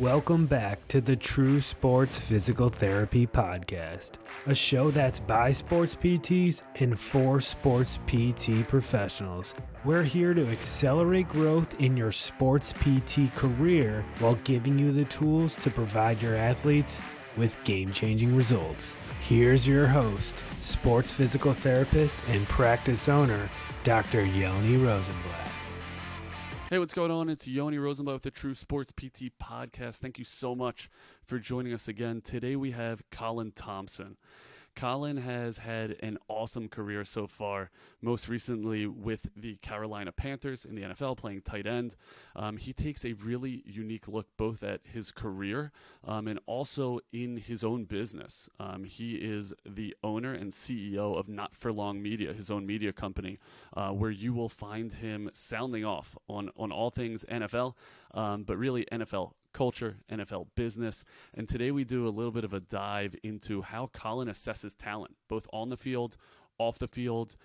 Welcome back to the True Sports Physical Therapy Podcast, a show that's by sports PTs and for sports PT professionals. We're here to accelerate growth in your sports PT career while giving you the tools to provide your athletes with game-changing results. Here's your host, sports physical therapist and practice owner, Dr. Yoni Rosenblatt. Hey, what's going on? It's Yoni Rosenblatt with the True Sports PT Podcast. Thank you so much for joining us again. Today we have Colin Thompson. Colin has had an awesome career so far, most recently with the Carolina Panthers in the NFL playing tight end. He takes a really unique look both at his career and also in his own business. He is the owner and CEO of Not For Long Media, his own media company, where you will find him sounding off on all things NFL, but really NFL culture, NFL business. And today we do a little bit of a dive into how Colin assesses talent, both on the field, off the field,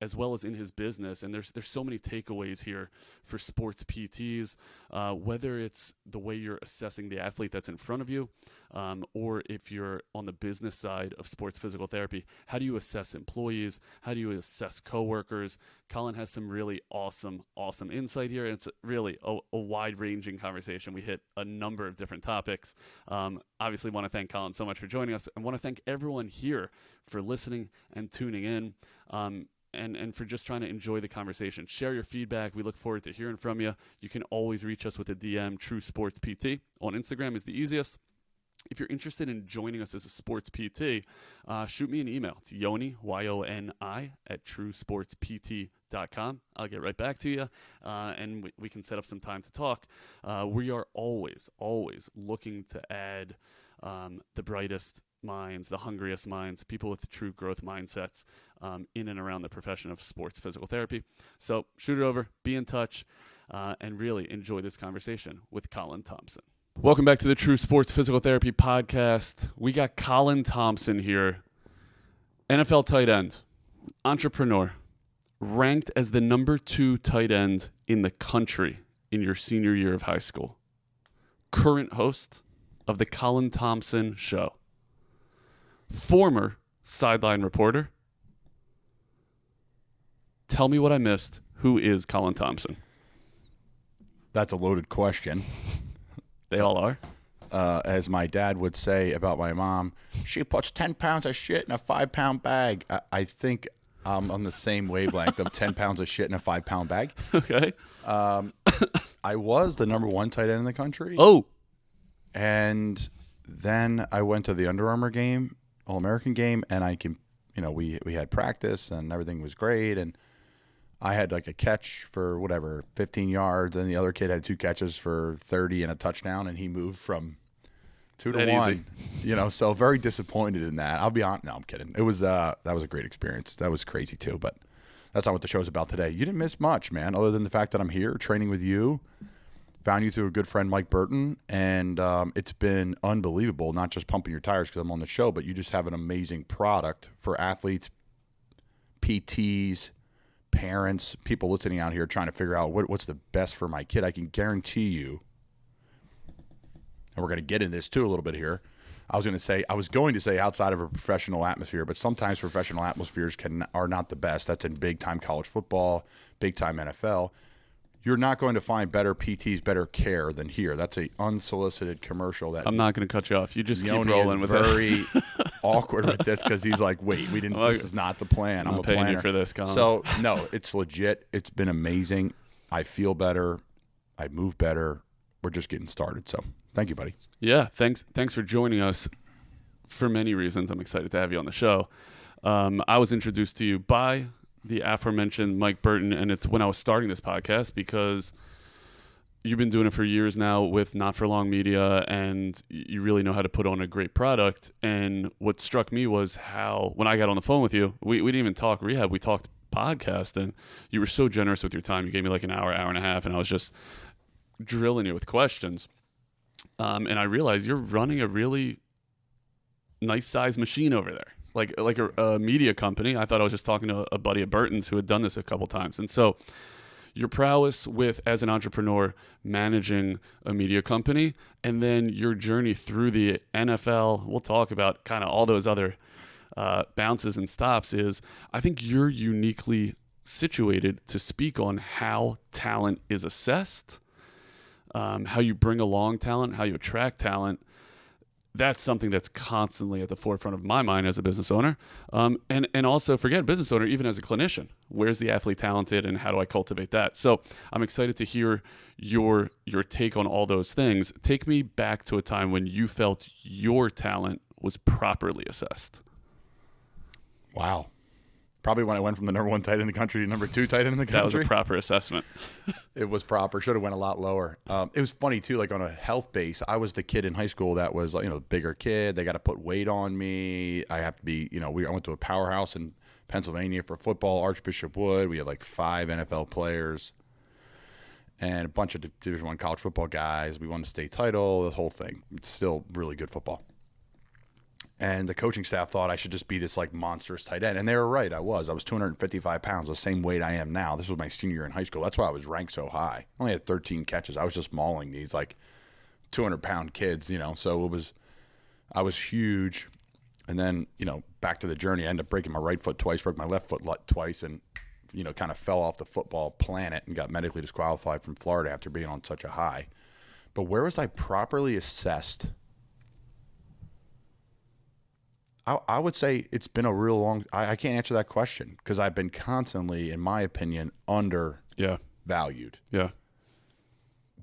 as well as in his business. And there's so many takeaways here for sports PTs, whether it's the way you're assessing the athlete that's in front of you, or if you're on the business side of sports physical therapy, how do you assess employees? How do you assess coworkers? Colin has some really awesome insight here. And it's really a wide-ranging conversation. We hit a number of different topics. Obviously want to thank Colin so much for joining us, and want to thank everyone here for listening and tuning in, and for just trying to enjoy the conversation. Share your feedback. We look forward to hearing from you. You can always reach us with a DM. True Sports PT on Instagram is the easiest. If you're interested in joining us as a sports PT, shoot me an email. It's Yoni, Y-O-N-I, at truesportspt.com. I'll get right back to you, and we can set up some time to talk. We are always looking to add the brightest minds, the hungriest minds, people with true growth mindsets in and around the profession of sports physical therapy. So shoot it over, be in touch, and really enjoy this conversation with Colin Thompson. Welcome back to the True Sports Physical Therapy Podcast. We got Colin Thompson here, NFL tight end, entrepreneur, ranked as the number 2 tight end in the country in your senior year of high school, current host of the Colin Thompson Show, former sideline reporter. Tell me what I missed. Who is Colin Thompson? That's a loaded question. They all are. As my dad would say about my mom, she puts 10 pounds of shit in a 5-pound bag. I think I'm on the same wavelength of 10 pounds of shit in a 5-pound bag. Okay. I was the number 1 tight end in the country. Oh. And then I went to the Under Armour game, All-American game, and we had practice and everything was great. And I had like a catch for 15 yards, and the other kid had 2 catches for 30 and a touchdown, and he moved from 2 to 1. Easy. So very disappointed in that. I'll be honest. No, I'm kidding. It was that was a great experience. That was crazy too, but that's not what the show's about today. You didn't miss much, man, other than the fact that I'm here training with you. Found you through a good friend, Mike Burton, and it's been unbelievable, not just pumping your tires because I'm on the show, but you just have an amazing product for athletes, PTs, parents, people listening out here trying to figure out what's the best for my kid. I can guarantee you, and we're going to get in this too a little bit here. I was going to say outside of a professional atmosphere, but sometimes professional atmospheres are not the best. That's in big-time college football, big-time NFL. You're not going to find better PTs, better care than here. That's an unsolicited commercial. That I'm not going to cut you off. You just Yoni keep rolling with it. Very awkward with this because he's like, wait, we didn't. This is not the plan. I'm a paying planner. you for this, Colin. So no, it's legit. It's been amazing. I feel better. I move better. We're just getting started. So thank you, buddy. Yeah, thanks for joining us. For many reasons, I'm excited to have you on the show. I was introduced to you by the aforementioned Mike Burton, and it's when I was starting this podcast because you've been doing it for years now with Not For Long Media, and you really know how to put on a great product. And what struck me was how, when I got on the phone with you, we didn't even talk rehab, we talked podcast, and you were so generous with your time. You gave me like an hour and a half, and I was just drilling you with questions. And I realized you're running a really nice size machine over there. Like a media company. I thought I was just talking to a buddy of Burton's who had done this a couple times. And so your prowess with, as an entrepreneur, managing a media company, and then your journey through the NFL. We'll talk about kind of all those other bounces and stops. I think you're uniquely situated to speak on how talent is assessed, how you bring along talent, how you attract talent. That's something that's constantly at the forefront of my mind as a business owner. And also, forget a business owner, even as a clinician. Where's the athlete talented, and how do I cultivate that? So I'm excited to hear your take on all those things. Take me back to a time when you felt your talent was properly assessed. Wow. Probably when I went from the number 1 tight end in the country to number 2 tight end in the country. That was a proper assessment. It was proper. Should have went a lot lower. It was funny too. Like on a health base, I was the kid in high school that was, the bigger kid. They got to put weight on me. I have to be, I went to a powerhouse in Pennsylvania for football, Archbishop Wood. We had like 5 NFL players and a bunch of Division I college football guys. We won the state title. The whole thing. It's still really good football. And the coaching staff thought I should just be this like monstrous tight end. And they were right. I was 255 pounds, the same weight I am now. This was my senior year in high school. That's why I was ranked so high. I only had 13 catches. I was just mauling these like 200-pound kids, So I was huge. And then, back to the journey. I ended up breaking my right foot twice, broke my left foot twice, and, kind of fell off the football planet and got medically disqualified from Florida after being on such a high. But where was I properly assessed? I would say it's been a real long – I can't answer that question because I've been constantly, in my opinion, undervalued. Yeah.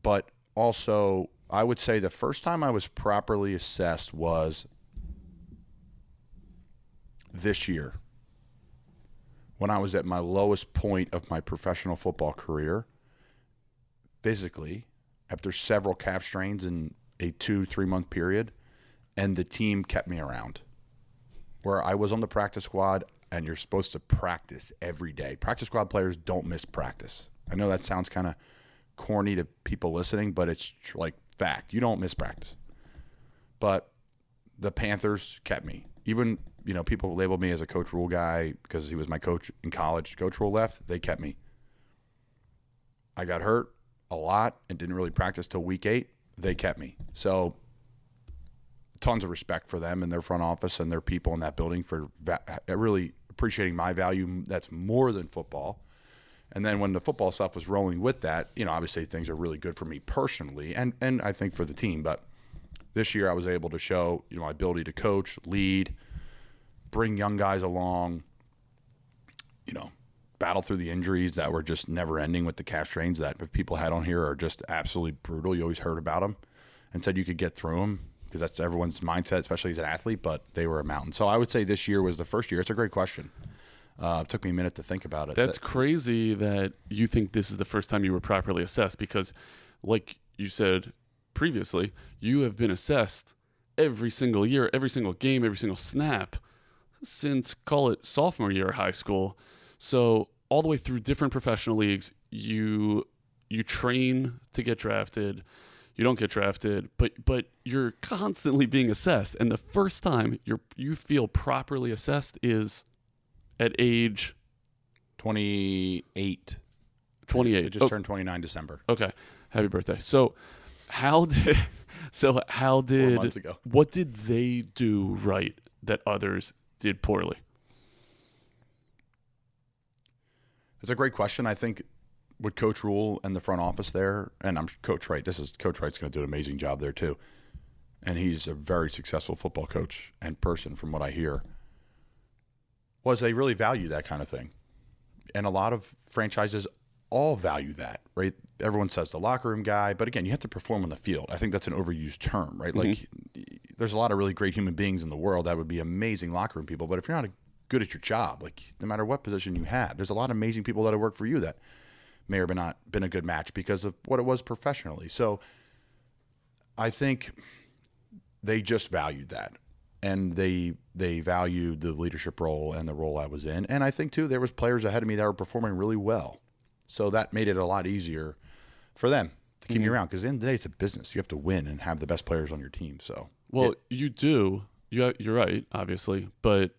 But also, I would say the first time I was properly assessed was this year when I was at my lowest point of my professional football career, physically, after several calf strains in a 2-3 month period, and the team kept me around. Where I was on the practice squad, and you're supposed to practice every day. Practice squad players don't miss practice. I know that sounds kind of corny to people listening, but it's like fact. You don't miss practice. But the Panthers kept me. Even, people labeled me as a Coach Rule guy because he was my coach in college. Coach Rule left. They kept me. I got hurt a lot and didn't really practice till week 8. They kept me. So tons of respect for them and their front office and their people in that building for really appreciating my value. That's more than football. And then when the football stuff was rolling with that, obviously things are really good for me personally and I think for the team. But this year I was able to show, my ability to coach, lead, bring young guys along, battle through the injuries that were just never ending with the calf strains that people had on here are just absolutely brutal. You always heard about them and said you could get through them, because that's everyone's mindset, especially as an athlete, but they were a mountain. So I would say this year was the first year. It's a great question. It took me a minute to think about it. That's crazy that you think this is the first time you were properly assessed, because like you said previously, you have been assessed every single year, every single game, every single snap since, call it, sophomore year of high school. So all the way through different professional leagues, you train to get drafted. You don't get drafted, but you're constantly being assessed. And the first time you feel properly assessed is at age 28. 28. It just turned 29 December. Okay. Happy birthday. So how did 4 months ago. What did they do right that others did poorly? It's a great question. I think with Coach Rule and the front office there, and I'm Coach Wright. Coach Wright's going to do an amazing job there too, and he's a very successful football coach and person, from what I hear. Was they really value that kind of thing, and a lot of franchises all value that, right? Everyone says the locker room guy, but again, you have to perform on the field. I think that's an overused term, right? Mm-hmm. Like, there's a lot of really great human beings in the world that would be amazing locker room people, but if you're not good at your job, like no matter what position you have, there's a lot of amazing people that have worked for you that may or may not been a good match because of what it was professionally. So I think they just valued that, and they valued the leadership role and the role I was in. And I think too, there was players ahead of me that were performing really well. So that made it a lot easier for them to keep me around, because at the end of the day, it's a business. You have to win and have the best players on your team. So you do. You're right, obviously, but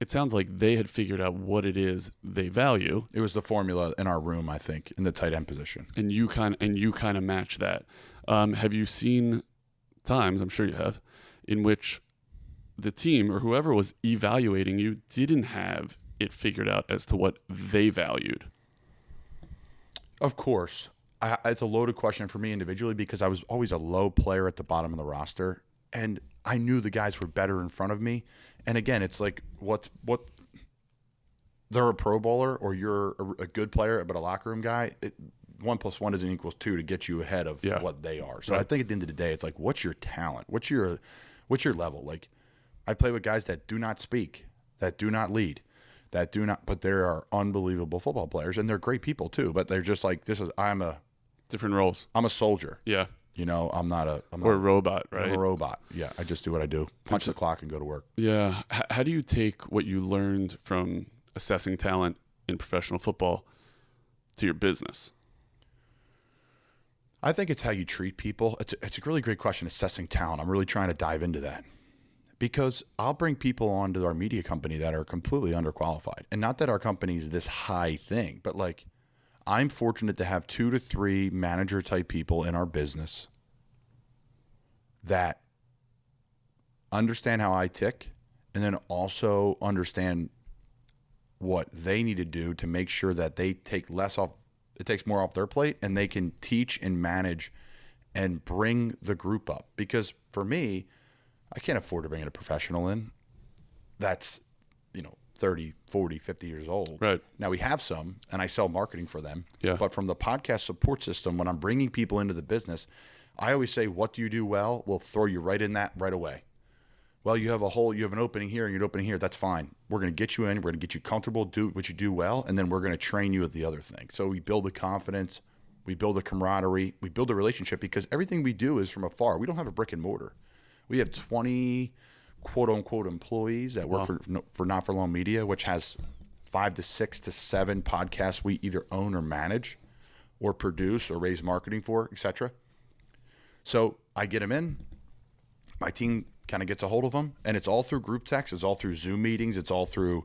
it sounds like they had figured out what it is they value. It was the formula in our room, I think, in the tight end position. And you kind of match that. Have you seen times, I'm sure you have, in which the team or whoever was evaluating you didn't have it figured out as to what they valued? Of course. It's a loaded question for me individually because I was always a low player at the bottom of the roster, and I knew the guys were better in front of me. And again, it's like what they're a Pro Bowler or you're a good player but a locker room guy. 1 + 1 doesn't equal 2 to get you ahead of what they are. So I think at the end of the day, it's like, what's your talent? What's your level? Like, I play with guys that do not speak, that do not lead, but they are unbelievable football players, and they're great people too. But they're just like, I'm a different roles. I'm a soldier. Yeah. I'm not a robot, right? I'm a robot. Yeah, I just do what I do. Punch the clock and go to work. Yeah. How do you take what you learned from assessing talent in professional football to your business? I think it's how you treat people. It's a really great question, assessing talent. I'm really trying to dive into that because I'll bring people onto our media company that are completely underqualified. And not that our company is this high thing, but like I'm fortunate to have 2 to 3 manager type people in our business that understand how I tick and then also understand what they need to do to make sure that they take less off, it takes more off their plate, and they can teach and manage and bring the group up. Because for me, I can't afford to bring in a professional in that's, 30, 40, 50 years old. Right. Now we have some, and I sell marketing for them. Yeah. But from the podcast support system, when I'm bringing people into the business, I always say, what do you do well? We'll throw you right in that right away. Well, you have an opening here and you're an opening here. That's fine. We're going to get you in. We're going to get you comfortable, do what you do well, and then we're going to train you at the other thing. So we build the confidence. We build a camaraderie. We build a relationship because everything we do is from afar. We don't have a brick and mortar. We have 20 quote-unquote employees that work for Not For Long Media, which has 5 to 6 to 7 podcasts we either own or manage or produce or raise marketing for, etc. So I get them in. My team kind of gets a hold of them, and it's all through group text. It's all through Zoom meetings. It's all through,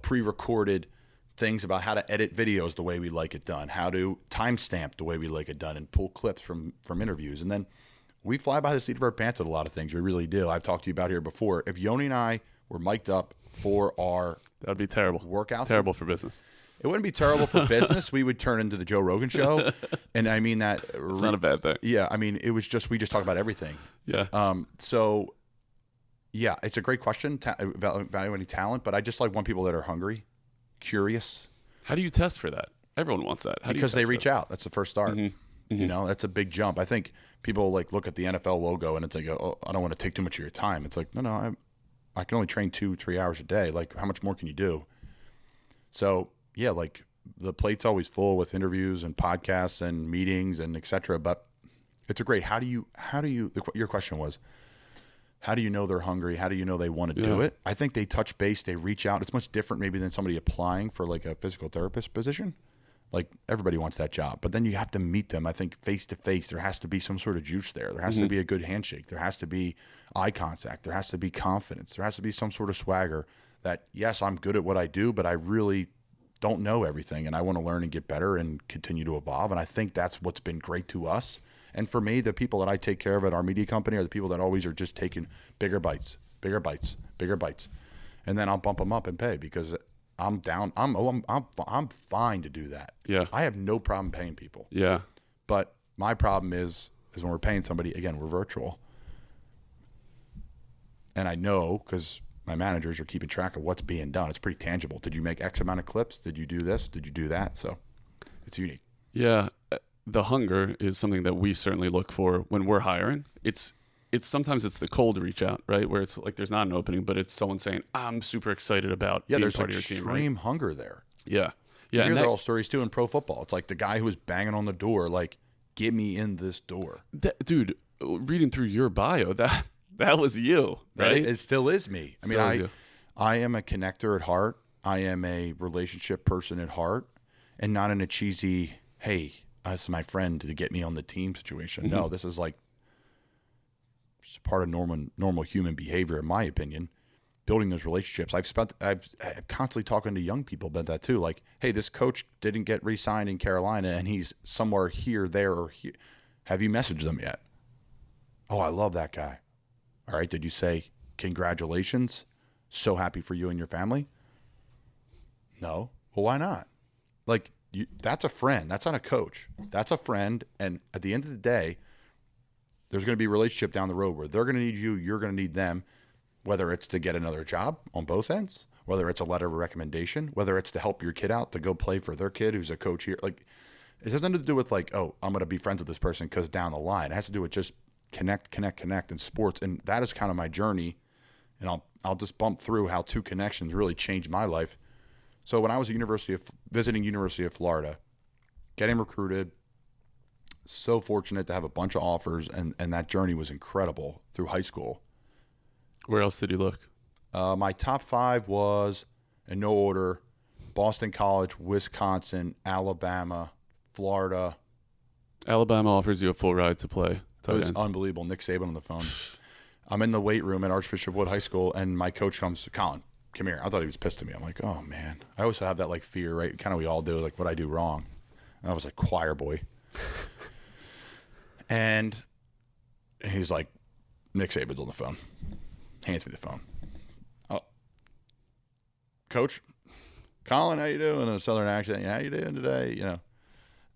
pre-recorded things about how to edit videos the way we like it done, how to timestamp the way we like it done, and pull clips from interviews. And then we fly by the seat of our pants at a lot of things. We really do. I've talked to you about here before. If Yoni and I were mic'd up for our that would be terrible. Workouts, terrible for business. It wouldn't be terrible for business. We would turn into the Joe Rogan show, and I mean that. It's not a bad thing. Yeah, I mean it was just we just talk about everything. Yeah. So, yeah, it's a great question, evaluating talent, but I just want people that are hungry, curious. How do you test for that? Everyone wants that. Because they reach out. That's the first start. Mm-hmm. Mm-hmm. That's a big jump. I think people look at the NFL logo and they go, "Oh, I don't want to take too much of your time." It's like, no, I can only train 2-3 hours a day. Like, how much more can you do? So, yeah, the plate's always full with interviews and podcasts and meetings and etc. But it's a great. How do you? Your question was, how do you know they're hungry? How do you know they want to do it? I think they touch base. They reach out. It's much different maybe than somebody applying for a physical therapist position. Everybody wants that job, but then you have to meet them. I think face to face, there has to be some sort of juice there. There has to be a good handshake. There has to be eye contact. There has to be confidence. There has to be some sort of swagger that, yes, I'm good at what I do, but I really don't know everything, and I want to learn and get better and continue to evolve. And I think that's what's been great to us. And for me, the people that I take care of at our media company are the people that always are just taking bigger bites, bigger bites, bigger bites, and then I'll bump them up and pay because I'm down. I'm fine to do that. Yeah. I have no problem paying people. Yeah. But my problem is when we're paying somebody, again, we're virtual. And I know because my managers are keeping track of what's being done. It's pretty tangible. Did you make X amount of clips? Did you do this? Did you do that? So it's unique. Yeah. The hunger is something that we certainly look for when we're hiring. It's sometimes it's the cold reach out, right? Where it's there's not an opening, but it's someone saying, I'm super excited about being part of your team. There's extreme hunger there. Yeah. Yeah. You hear all stories too in pro football. It's the guy who was banging on the door, get me in this door. Dude, reading through your bio, that was you, right? It still is me. I mean, I am a connector at heart. I am a relationship person at heart, and not in a cheesy, hey, this is my friend to get me on the team situation. Mm-hmm. No, this is just part of normal human behavior, in my opinion. building those relationships. I'm constantly talking to young people about that too. Like, hey, this coach didn't get re-signed in Carolina, and he's somewhere here, there, or here. Have you messaged them yet? Oh, I love that guy. All right, did you say congratulations? So happy for you and your family? No. Well, why not? Like, that's a friend. That's not a coach. That's a friend. And at the end of the day, there's going to be a relationship down the road where they're going to need you, you're going to need them, whether it's to get another job on both ends, whether it's a letter of recommendation, whether it's to help your kid out to go play for their kid who's a coach here. Like, it has nothing to do with like, oh, I'm going to be friends with this person because down the line. It has to do with just connect in sports. And that is kind of my journey. And I'll just bump through how two connections really changed my life. So when I was visiting University of Florida, getting recruited, so fortunate to have a bunch of offers, and that journey was incredible through high school. Where else did you look? My top 5 was, in no order, Boston College, Wisconsin, Alabama, Florida. Alabama offers you a full ride to play. It was unbelievable. Nick Saban on the phone. I'm in the weight room at Archbishop Wood High School, and my coach comes, Colin, come here. I thought he was pissed at me. I'm like, oh, man. I always have that, like, fear, right? Kind of we all do, like, what I do wrong. And I was like, choir boy. And he's like, Nick Saban's on the phone. Hands me the phone. Oh, Coach, Colin, how you doing? In a southern accent. How you doing today? You know.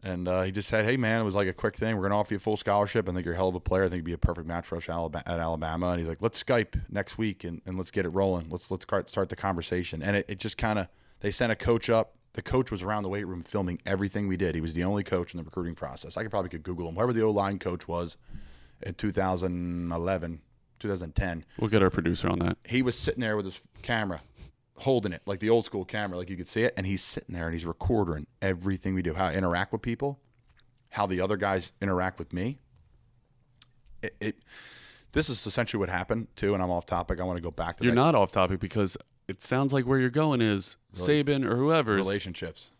And he just said, hey, man, it was like a quick thing. We're going to offer you a full scholarship. I think you're a hell of a player. I think you'd be a perfect match for us at Alabama. And he's like, let's Skype next week and let's get it rolling. Let's start the conversation. And it just kind of – they sent a coach up. The coach was around the weight room filming everything we did. He was the only coach in the recruiting process. I could Google him. Whoever the O-line coach was in 2011, 2010. We'll get our producer on that. He was sitting there with his camera, holding it, like the old school camera, like you could see it, and he's sitting there and he's recording everything we do, how I interact with people, how the other guys interact with me. This is essentially what happened, too, and I'm off topic. I want to go back to that. You're not off topic because it sounds like where you're going is Saban or whoever. Relationships,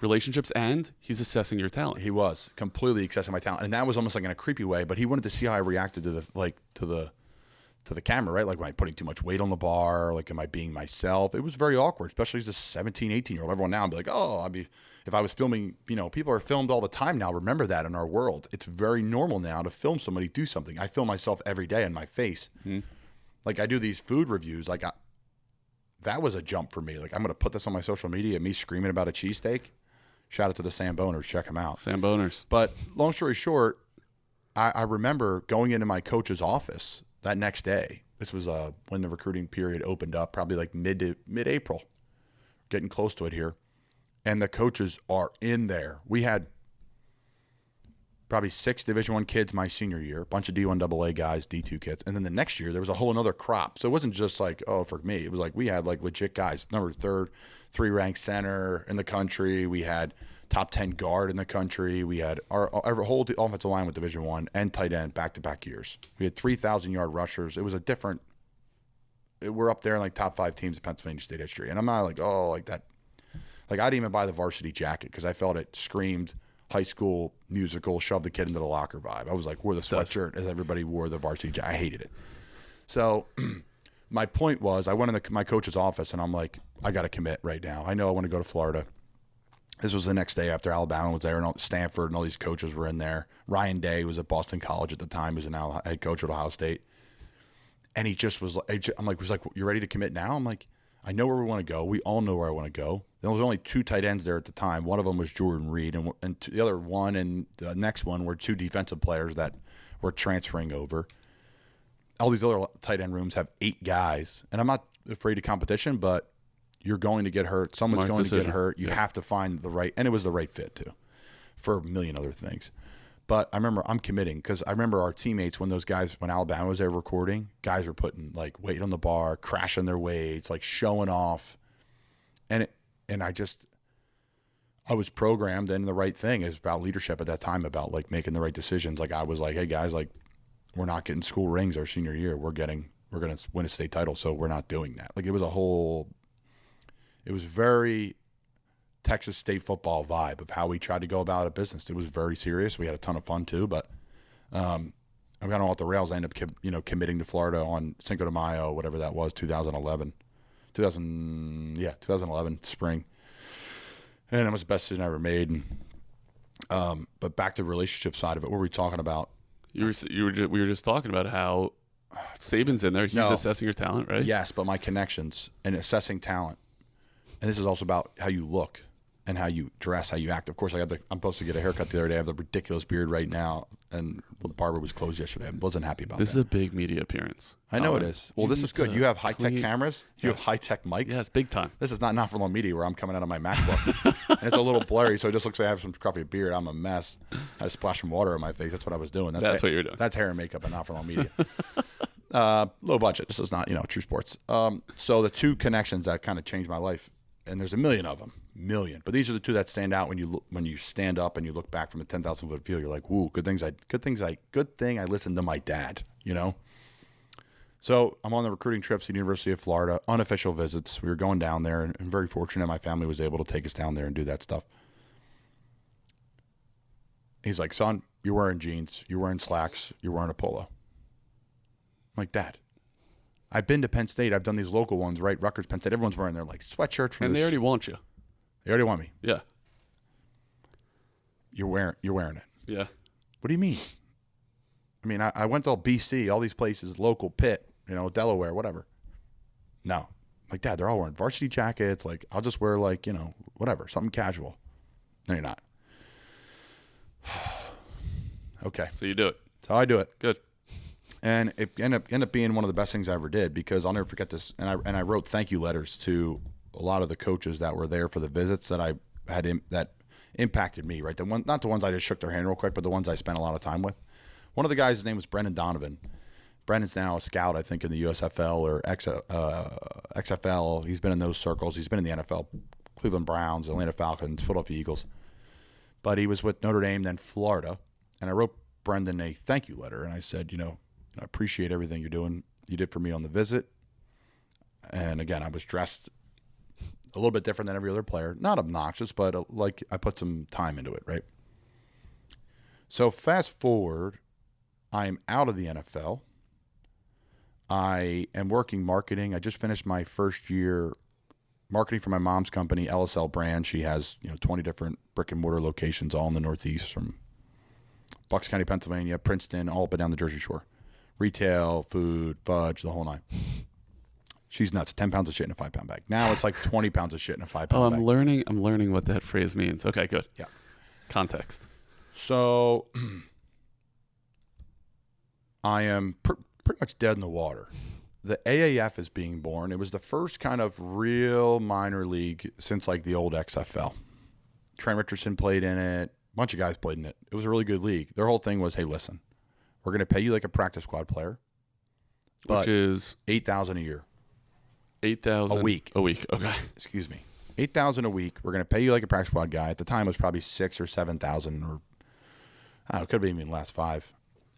and he's assessing your talent. He was completely assessing my talent, and that was almost like in a creepy way. But he wanted to see how I reacted to the camera, right? Like, am I putting too much weight on the bar? Like, am I being myself? It was very awkward, especially as a 17, 18-year-old. Everyone now would be like, oh, if I was filming, people are filmed all the time now. Remember that in our world. It's very normal now to film somebody do something. I film myself every day in my face. Mm-hmm. Like, I do these food reviews. Like, that was a jump for me. Like, I'm going to put this on my social media, me screaming about a cheesesteak. Shout out to the Sam Boners. Check them out. Sam Boners. But long story short, I remember going into my coach's office that next day. This was when the recruiting period opened up, probably like mid-April, getting close to it here. And the coaches are in there. We had probably 6 Division I kids my senior year, a bunch of D1 AA guys, D2 kids. And then the next year, there was a whole another crop. So it wasn't just like, oh, for me. It was like we had like legit guys, number 3rd, 3-ranked center in the country. We had top 10 guard in the country. We had our whole offensive line with Division I and tight end back-to-back years. We had 3,000-yard rushers. It was a different – we're up there in like top 5 teams in Pennsylvania State history. And I'm not like, oh, like that. Like, I didn't even buy the varsity jacket because I felt it screamed high school musical, shove the kid into the locker vibe. I was like, wore the sweatshirt as everybody wore the varsity jacket. I hated it. So my point was I went in my coach's office and I'm like, I got to commit right now. I know I want to go to Florida. This was the next day after Alabama was there, and Stanford and all these coaches were in there. Ryan Day was at Boston College at the time. He was now head coach at Ohio State. And he just was like, you ready to commit now? I'm like, I know where we want to go. We all know where I want to go. There was only 2 tight ends there at the time. One of them was Jordan Reed, and the other one and the next one were 2 defensive players that were transferring over. All these other tight end rooms have 8 guys, and I'm not afraid of competition, but you're going to get hurt. Someone's going to get hurt. You have to find the right – and it was the right fit too for a million other things. But I remember I'm committing because I remember our teammates when Alabama was there recording, guys were putting like weight on the bar, crashing their weights, like showing off. And I was programmed in the right thing. Is about leadership at that time, about like making the right decisions. Like I was like, hey guys, like we're not getting school rings our senior year. We're going to win a state title, so we're not doing that. Like it was very Texas State football vibe of how we tried to go about a business. It was very serious. We had a ton of fun too, but I'm kind of off the rails. I ended up, committing to Florida on Cinco de Mayo, whatever that was, 2011. 2011 spring. And it was the best decision I ever made. And, but back to the relationship side of it, what were we talking about? We were just talking about how Saban's in there. He's assessing your talent, right? Yes, but my connections and assessing talent. And this is also about how you look and how you dress, how you act. Of course, I'm supposed to get a haircut the other day. I have the ridiculous beard right now, and the barber was closed yesterday. I wasn't happy about this. That. This is a big media appearance. I know it is. Well, this is good. You have high-tech cameras. You have high-tech mics. Yes, big time. This is not for long media where I'm coming out of my MacBook. And it's a little blurry, so it just looks like I have some scruffy beard. I'm a mess. I had to splash some water on my face. That's what I was doing. That's what you're doing. That's hair and makeup and not for long media. Low budget. This is not, true sports. So the two connections that kind of changed my life, and there's a million of them, but these are the two that stand out when you stand up and you look back from a 10,000 foot view. You're like, "Woo, good thing I listened to my dad." So I'm on the recruiting trips to the University of Florida, unofficial visits. We were going down there, and very fortunate my family was able to take us down there and do that stuff. He's like, "Son, you're wearing jeans, you're wearing slacks, you're wearing a polo." I'm like, "Dad, I've been to Penn State. I've done these local ones, right? Rutgers, Penn State. Everyone's wearing their like sweatshirts from and they already want you. They already want me. Yeah. You're wearing it. Yeah. What do you mean? I mean, I went to BC, all these places, local Pitt, Delaware, whatever. No. Like, Dad, they're all wearing varsity jackets. Like, I'll just wear whatever, something casual. No, you're not. Okay. So you do it. That's how I do it. Good. And it ended up being one of the best things I ever did, because I'll never forget this. And I wrote thank you letters to a lot of the coaches that were there for the visits that I had that impacted me. Right, not the ones I just shook their hand real quick, but the ones I spent a lot of time with. One of the guys, his name was Brendan Donovan. Brendan's now a scout, I think, in the USFL or XFL. He's been in those circles. He's been in the NFL, Cleveland Browns, Atlanta Falcons, Philadelphia Eagles. But he was with Notre Dame, then Florida. And I wrote Brendan a thank you letter, and I said, I appreciate everything you did for me on the visit. And again, I was dressed a little bit different than every other player. Not obnoxious, but I put some time into it, right? So fast forward, I'm out of the NFL. I am working marketing. I just finished my first year marketing for my mom's company, LSL Brand. She has 20 different brick and mortar locations all in the Northeast, from Bucks County, Pennsylvania, Princeton, all up and down the Jersey Shore. Retail, food, fudge, the whole nine. She's nuts. 10 pounds of shit in a 5-pound bag. Now it's like 20 pounds of shit in a 5-pound bag. I'm learning what that phrase means. Okay, good. Yeah. Context. So I am pretty much dead in the water. The AAF is being born. It was the first kind of real minor league since like the old XFL. Trent Richardson played in it. A bunch of guys played in it. It was a really good league. Their whole thing was, hey, listen, we're going to pay you like a practice squad player, which is $8,000 a year. $8,000 a week. Okay. Excuse me. $8,000 a week. We're going to pay you like a practice squad guy. At the time, it was probably $6,000 or $7,000, or I don't know, it could have been even last $5,000.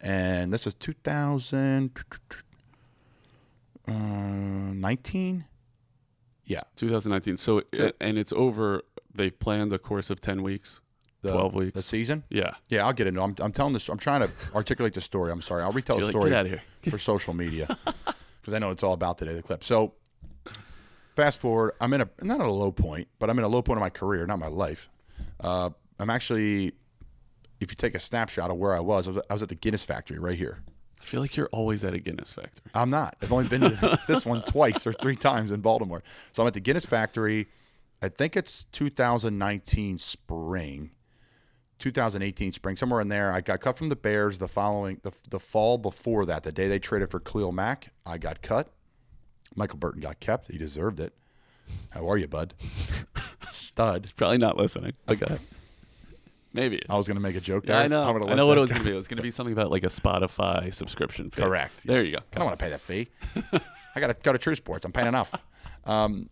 And this is 2019. Yeah, 2019. So and it's over. They planned a course of 10 weeks. 12 weeks. The season? Yeah. Yeah, I'll get into it. I'm telling this. I'm trying to articulate the story. I'm sorry. I'll retell the story. Get out of here. For social media, because I know it's all about today, the clip. So fast forward, I'm not at a low point, but I'm in a low point of my career, not my life. I'm actually, if you take a snapshot of where I was at the Guinness factory right here. I feel like you're always at a Guinness factory. I'm not. I've only been to this one twice or 3 times in Baltimore. So I'm at the Guinness factory. I think it's 2019 spring. 2018 spring, somewhere in there. I got cut from the Bears the fall before that, the day they traded for Khalil Mack. I got cut. Michael Burton got kept. He deserved it. How are you, bud? Stud. He's probably not listening. But go ahead. Maybe. I was going to make a joke there. Yeah, I know. I know what it was going to be. It was going to be something about like a Spotify subscription fee. Correct. There yes. you go. I don't want to pay that fee. I got to go to True Sports. I'm paying enough.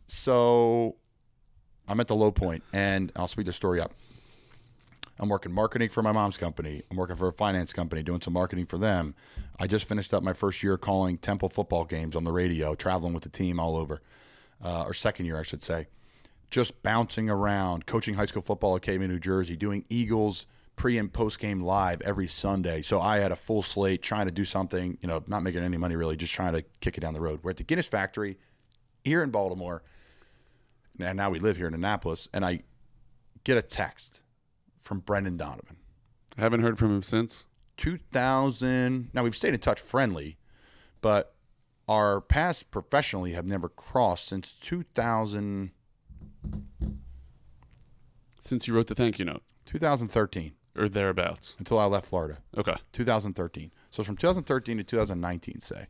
So I'm at the low point, and I'll speed the story up. I'm working marketing for my mom's company. I'm working for a finance company, doing some marketing for them. I just finished up my first year calling Temple football games on the radio, traveling with the team all over, or second year, I should say. Just bouncing around, coaching high school football at KU, New Jersey, doing Eagles pre- and post-game live every Sunday. So I had a full slate, trying to do something, not making any money really, just trying to kick it down the road. We're at the Guinness factory. here in Baltimore, and now we live here in Annapolis, and I get a text from Brendan Donovan. I haven't heard from him since. 2000. Now, we've stayed in touch friendly, but our paths professionally have never crossed since 2000. Since you wrote the thank you note. 2013. Or thereabouts. Until I left Florida. Okay. 2013. So from 2013 to 2019, say.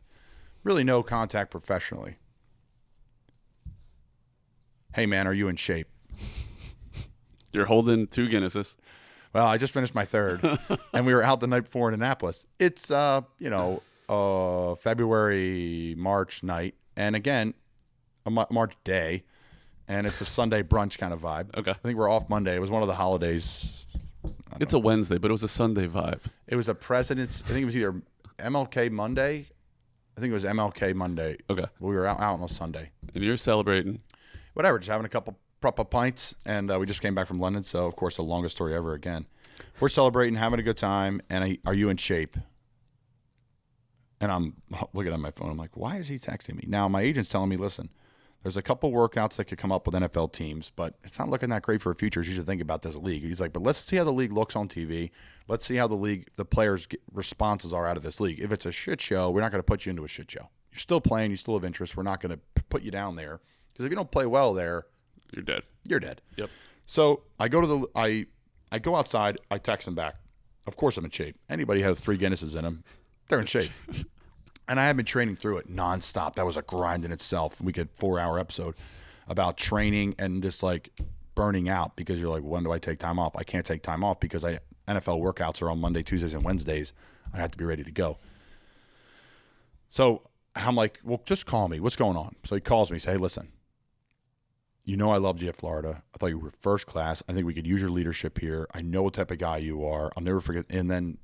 Really no contact professionally. Hey, man, are you in shape? You're holding 2 Guinnesses. Well, I just finished my third, and we were out the night before in Annapolis. It's, February, March night, and again, a March day, and it's a Sunday brunch kind of vibe. Okay. I think we're off Monday. It was one of the holidays. It's a Wednesday, but it was a Sunday vibe. It was a president's, I think it was either MLK Monday. I think it was MLK Monday. Okay. We were out on a Sunday. And you're celebrating. Whatever, just having a couple proper pints, and we just came back from London, so of course the longest story ever again. We're celebrating, having a good time, and are you in shape? And I'm looking at my phone. I'm like, why is he texting me? Now, my agent's telling me, listen, there's a couple workouts that could come up with NFL teams, but it's not looking that great for futures. You should think about this league. He's like, but let's see how the league looks on TV. Let's see how the players' responses are out of this league. If it's a shit show, we're not going to put you into a shit show. You're still playing. You still have interest. We're not going to put you down there. Because if you don't play well there, you're dead. You're dead. Yep. So I go I go outside. I text him back. Of course I'm in shape. Anybody has 3 Guinnesses in them, they're in shape. And I have been training through it nonstop. That was a grind in itself. We could 4-hour episode about training and just like burning out because you're like, when do I take time off? I can't take time off because NFL workouts are on Monday, Tuesdays, and Wednesdays. I have to be ready to go. So I'm like, well, just call me. What's going on? So he calls me, say, hey, listen, you know I loved you at Florida. I thought you were first class. I think we could use your leadership here. I know what type of guy you are. I'll never forget. And then,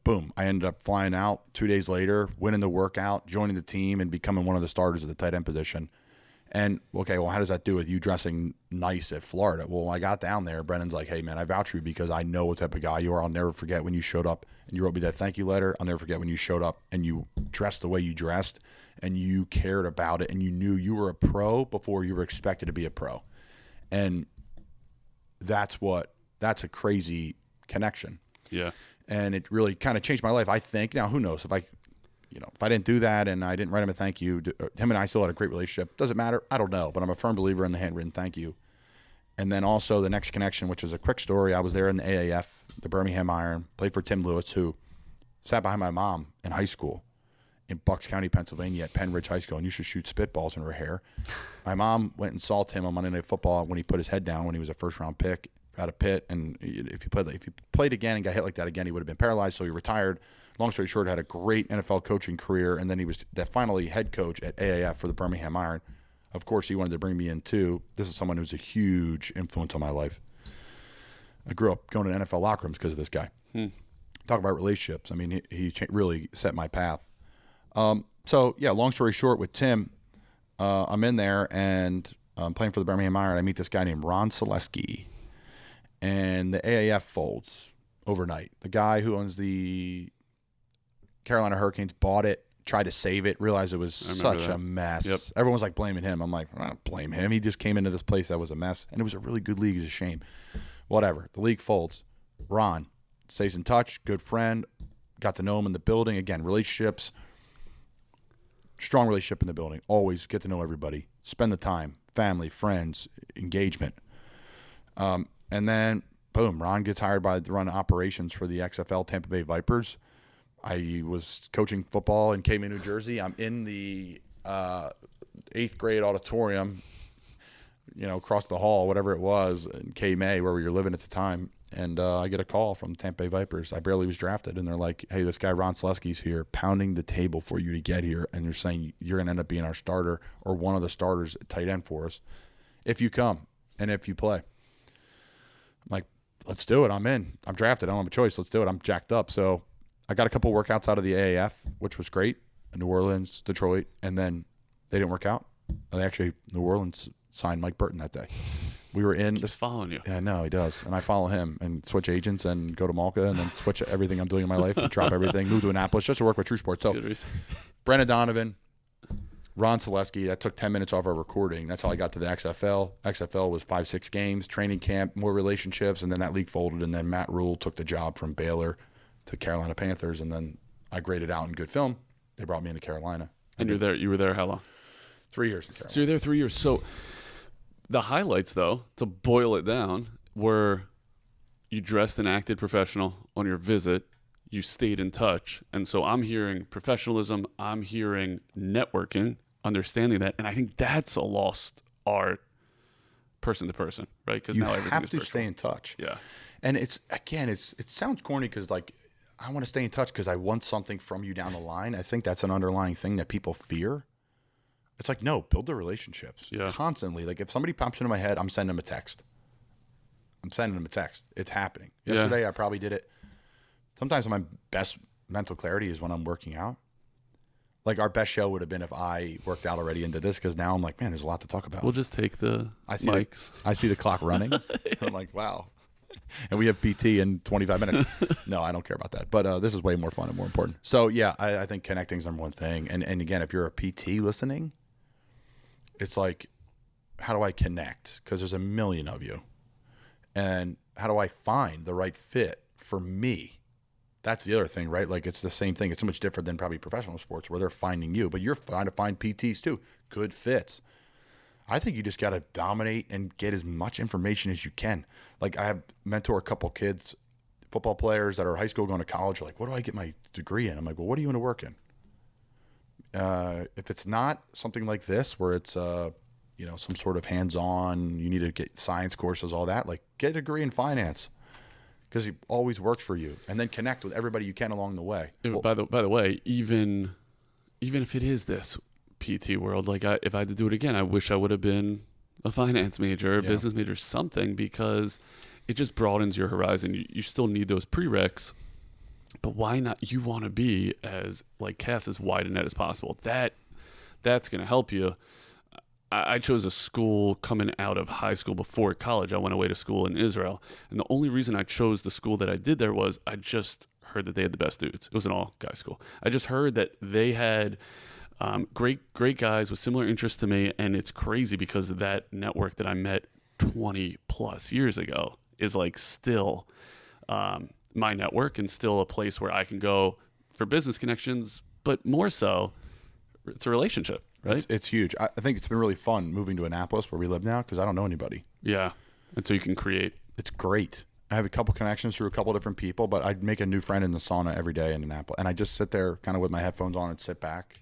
boom, I ended up flying out 2 days later, winning the workout, joining the team, and becoming one of the starters at the tight end position. And, okay, well, how does that do with you dressing nice at Florida? Well, when I got down there, Brendan's like, hey, man, I vouch for you because I know what type of guy you are. I'll never forget when you showed up and you wrote me that thank you letter. I'll never forget when you showed up and you dressed the way you dressed and you cared about it and you knew you were a pro before you were expected to be a pro. And that's a crazy connection. Yeah. And it really kind of changed my life, I think. Now, who knows? If I didn't do that and I didn't write him a thank you, him and I still had a great relationship. Does it matter? I don't know. But I'm a firm believer in the handwritten thank you. And then also the next connection, which is a quick story. I was there in the AAF, the Birmingham Iron, played for Tim Lewis, who sat behind my mom in high school in Bucks County, Pennsylvania at Penn Ridge High School and used to shoot spitballs in her hair. My mom went and saw Tim on Monday Night Football when he put his head down when he was a first-round pick out of Pitt. And if he played again and got hit like that again, he would have been paralyzed, so he retired. Long story short, had a great NFL coaching career, and then he was finally head coach at AAF for the Birmingham Iron. Of course, he wanted to bring me in too. This is someone who's a huge influence on my life. I grew up going to NFL locker rooms because of this guy. Talk about relationships. I mean, he really set my path. So, yeah, long story short, with Tim, I'm in there, and I'm playing for the Birmingham Iron. I meet this guy named Ron Selesky, and the AAF folds overnight. The guy who owns the Carolina Hurricanes bought it, tried to save it, realized it was such a mess. Yep. Everyone was like blaming him. I'm like, I don't blame him. He just came into this place that was a mess, and it was a really good league. It's a shame. Whatever. The league folds. Ron stays in touch, good friend, got to know him in the building. Again, relationships, strong relationship in the building. Always get to know everybody. Spend the time, family, friends, engagement. And then, boom, Ron gets hired to run operations for the XFL Tampa Bay Vipers. I was coaching football in Cape May, New Jersey. I'm in the 8th grade auditorium, across the hall, whatever it was, in Cape May, where we were living at the time. And I get a call from the Tampa Bay Vipers. I barely was drafted. And they're like, hey, this guy Ron Selesky's here pounding the table for you to get here. And they're saying you're going to end up being our starter or one of the starters at tight end for us if you come and if you play. I'm like, let's do it. I'm in. I'm drafted. I don't have a choice. Let's do it. I'm jacked up. So I got a couple workouts out of the AAF, which was great. New Orleans, Detroit, and then they didn't work out. New Orleans signed Mike Burton that day. We were in. Just following you. Yeah, no, he does. And I follow him and switch agents and go to Malka and then switch everything I'm doing in my life and drop everything, move to Annapolis just to work with True Sports. So, Brendan Donovan, Ron Selesky, that took 10 minutes off our recording. That's how I got to the XFL. XFL was 5-6 games, training camp, more relationships, and then that league folded, and then Matt Rule took the job from Baylor to Carolina Panthers, and then I graded out in good film. They brought me into Carolina. And you were there how long? 3 years in Carolina. So you're there 3 years. So the highlights, though, to boil it down, were you dressed and acted professional on your visit. You stayed in touch. And so I'm hearing professionalism. I'm hearing networking, understanding that. And I think that's a lost art person to person, right? Because now everything have is to virtual. stay in touch. Yeah. And it sounds corny because, like, I want to stay in touch because I want something from you down the line. I think that's an underlying thing that people fear. It's like, no, build the relationships constantly. Like, if somebody pops into my head, I'm sending them a text. It's happening. Yesterday, I probably did it. Sometimes my best mental clarity is when I'm working out. Like, our best show would have been if I worked out already into this, because now I'm like, man, there's a lot to talk about. We'll just take the mics. I see the clock running. I'm like, wow. And we have PT in 25 minutes. No, I don't care about that. But this is way more fun and more important. So, yeah, I think connecting is number one thing. And again, if you're a PT listening, it's like, how do I connect? Because there's a million of you. And how do I find the right fit for me? That's the other thing, right? Like, it's the same thing. It's so much different than probably professional sports where they're finding you. But you're trying to find PTs too. Good fits. I think you just got to dominate and get as much information as you can. Like, I have mentor a couple kids, football players that are high school going to college. Are like, what do I get my degree in? I'm like, well, what do you want to work in? If it's not something like this where it's some sort of hands-on, you need to get science courses, all that, like, get a degree in finance because it always works for you, and then connect with everybody you can along the way. By the way, even if it is this PT world, like, if I had to do it again, I wish I would have been a finance major, a business major, something, because it just broadens your horizon. You still need those prereqs, but why not? You want to be as wide a net as possible. That's going to help you. I chose a school coming out of high school before college. I went away to school in Israel. And the only reason I chose the school that I did there was I just heard that they had the best dudes. It was an all-guy school. I just heard that they had great guys with similar interests to me. And it's crazy because that network that I met 20 plus years ago is still my network and still a place where I can go for business connections, but more so, it's a relationship. Right? It's huge. I think it's been really fun moving to Annapolis where we live now because I don't know anybody. Yeah. And so you can create. It's great. I have a couple connections through a couple different people, but I'd make a new friend in the sauna every day in Annapolis. And I just sit there kind of with my headphones on and sit back.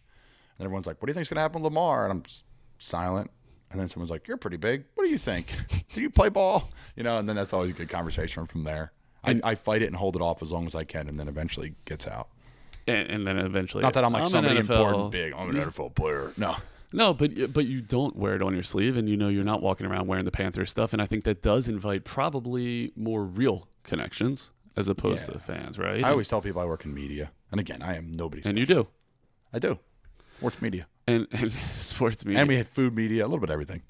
And everyone's like, what do you think's going to happen with Lamar? And I'm silent. And then someone's like, you're pretty big. What do you think? Do you play ball? And then that's always a good conversation from there. I fight it and hold it off as long as I can, and then eventually it gets out. And then eventually, not that I'm somebody important, big. I'm an NFL player. No, but you don't wear it on your sleeve, and you're not walking around wearing the Panthers stuff. And I think that does invite probably more real connections as opposed to fans, right? I always tell people I work in media, and again, I am nobody's. And you do. I do. Sports media and sports media, and we have food media, a little bit of everything,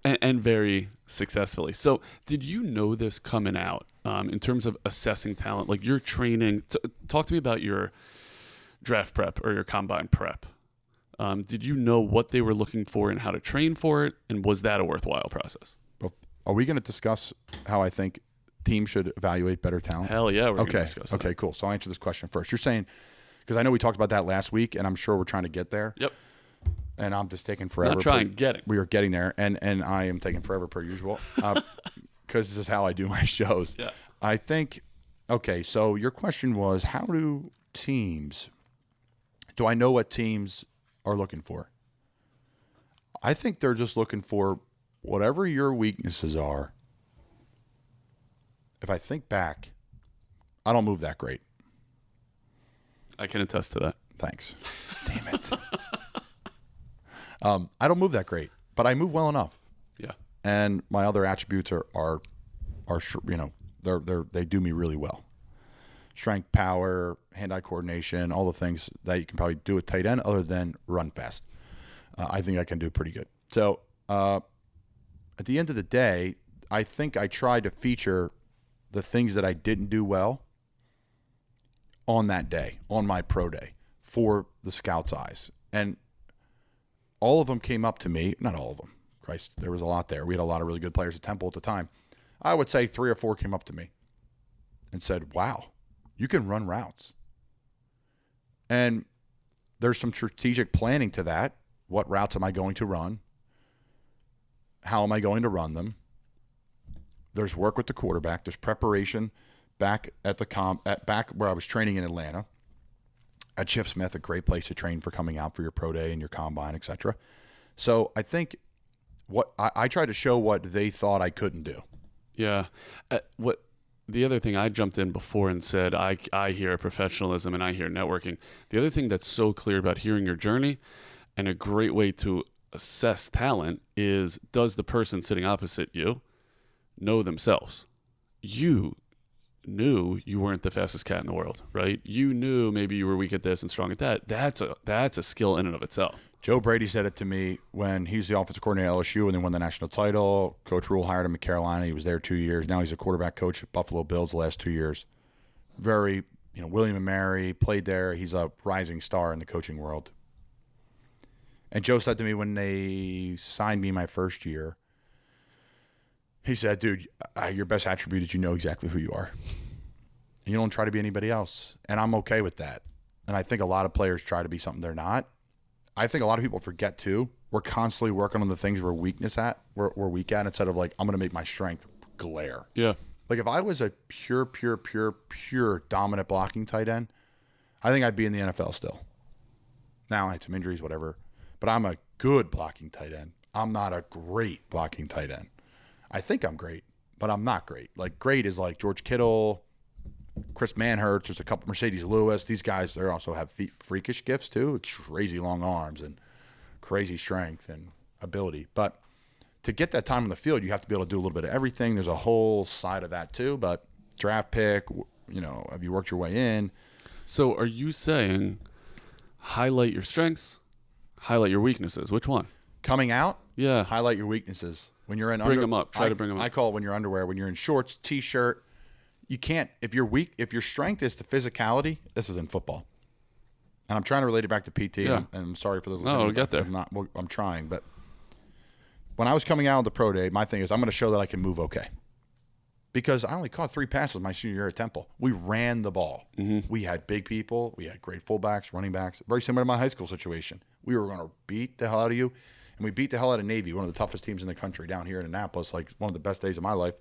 and very successfully. So, did you know this coming out in terms of assessing talent? Like, your training. Talk to me about your draft prep or your combine prep. Did you know what they were looking for and how to train for it? And was that a worthwhile process? Are we going to discuss how I think teams should evaluate better talent? Hell yeah, we're going to discuss that. Okay, cool. So I'll answer this question first. You're saying, because I know we talked about that last week, and I'm sure we're trying to get there. Yep. And I'm just taking forever. Not trying, getting. We are getting there, and I am taking forever per usual, because this is how I do my shows. Yeah. I think, okay, so your question was, how do I know what teams are looking for? I think they're just looking for whatever your weaknesses are. If I think back, I don't move that great. I can attest to that. Thanks. Damn it. I don't move that great, but I move well enough. Yeah. And my other attributes are they do me really well. Strength, power, hand-eye coordination, all the things that you can probably do at tight end other than run fast. I think I can do pretty good. So at the end of the day, I think I tried to feature the things that I didn't do well on that day, on my pro day, for the scouts' eyes. And all of them came up to me. Not all of them. Christ, there was a lot there. We had a lot of really good players at Temple at the time. I would say 3 or 4 came up to me and said, wow, you can run routes. And there's some strategic planning to that. What routes am I going to run? How am I going to run them? There's work with the quarterback. There's preparation back at back where I was training in Atlanta at Chip Smith, a great place to train for coming out for your pro day and your combine, etc. So I think what I tried to show what they thought I couldn't do. Yeah. What the other thing I jumped in before and said, I hear professionalism and I hear networking. The other thing that's so clear about hearing your journey and a great way to assess talent is, does the person sitting opposite you know themselves? You knew you weren't the fastest cat in the world, right? You knew maybe you were weak at this and strong at that. That's a skill in and of itself. Joe Brady said it to me when he was the offensive coordinator at LSU and then won the national title. Coach Rule hired him at Carolina. He was there 2 years. Now he's a quarterback coach at Buffalo Bills the last 2 years. Very, William and Mary, played there. He's a rising star in the coaching world. And Joe said to me when they signed me my first year, he said, dude, your best attribute is you know exactly who you are. And you don't try to be anybody else. And I'm okay with that. And I think a lot of players try to be something they're not. I think a lot of people forget too. We're constantly working on the things we're weak at instead of like, I'm going to make my strength glare. Yeah. Like if I was a pure dominant blocking tight end, I think I'd be in the NFL still. Now I had some injuries, whatever, but I'm a good blocking tight end. I'm not a great blocking tight end. I think I'm great, but I'm not great. Like great is like George Kittle, Chris Manhurts, there's a couple, Mercedes Lewis. These guys, they also have freakish gifts too, crazy long arms and crazy strength and ability. But to get that time on the field, you have to be able to do a little bit of everything. There's a whole side of that too. But draft pick, have you worked your way in? So are you saying highlight your strengths, highlight your weaknesses? Which one? Coming out? Yeah. Highlight your weaknesses. When you're in bring them up. Try to bring them up. I call it when you're underwear. When you're in shorts, T-shirt, you can't. If you're weak, if your strength is the physicality, this is in football. And I'm trying to relate it back to PT. Yeah. And I'm sorry for those. No, we'll get there. I'm trying, but when I was coming out of the pro day, my thing is I'm going to show that I can move okay. Because I only caught 3 passes my senior year at Temple. We ran the ball. Mm-hmm. We had big people. We had great fullbacks, running backs. Very similar to my high school situation. We were going to beat the hell out of you. And we beat the hell out of Navy, one of the toughest teams in the country down here in Annapolis, like one of the best days of my life.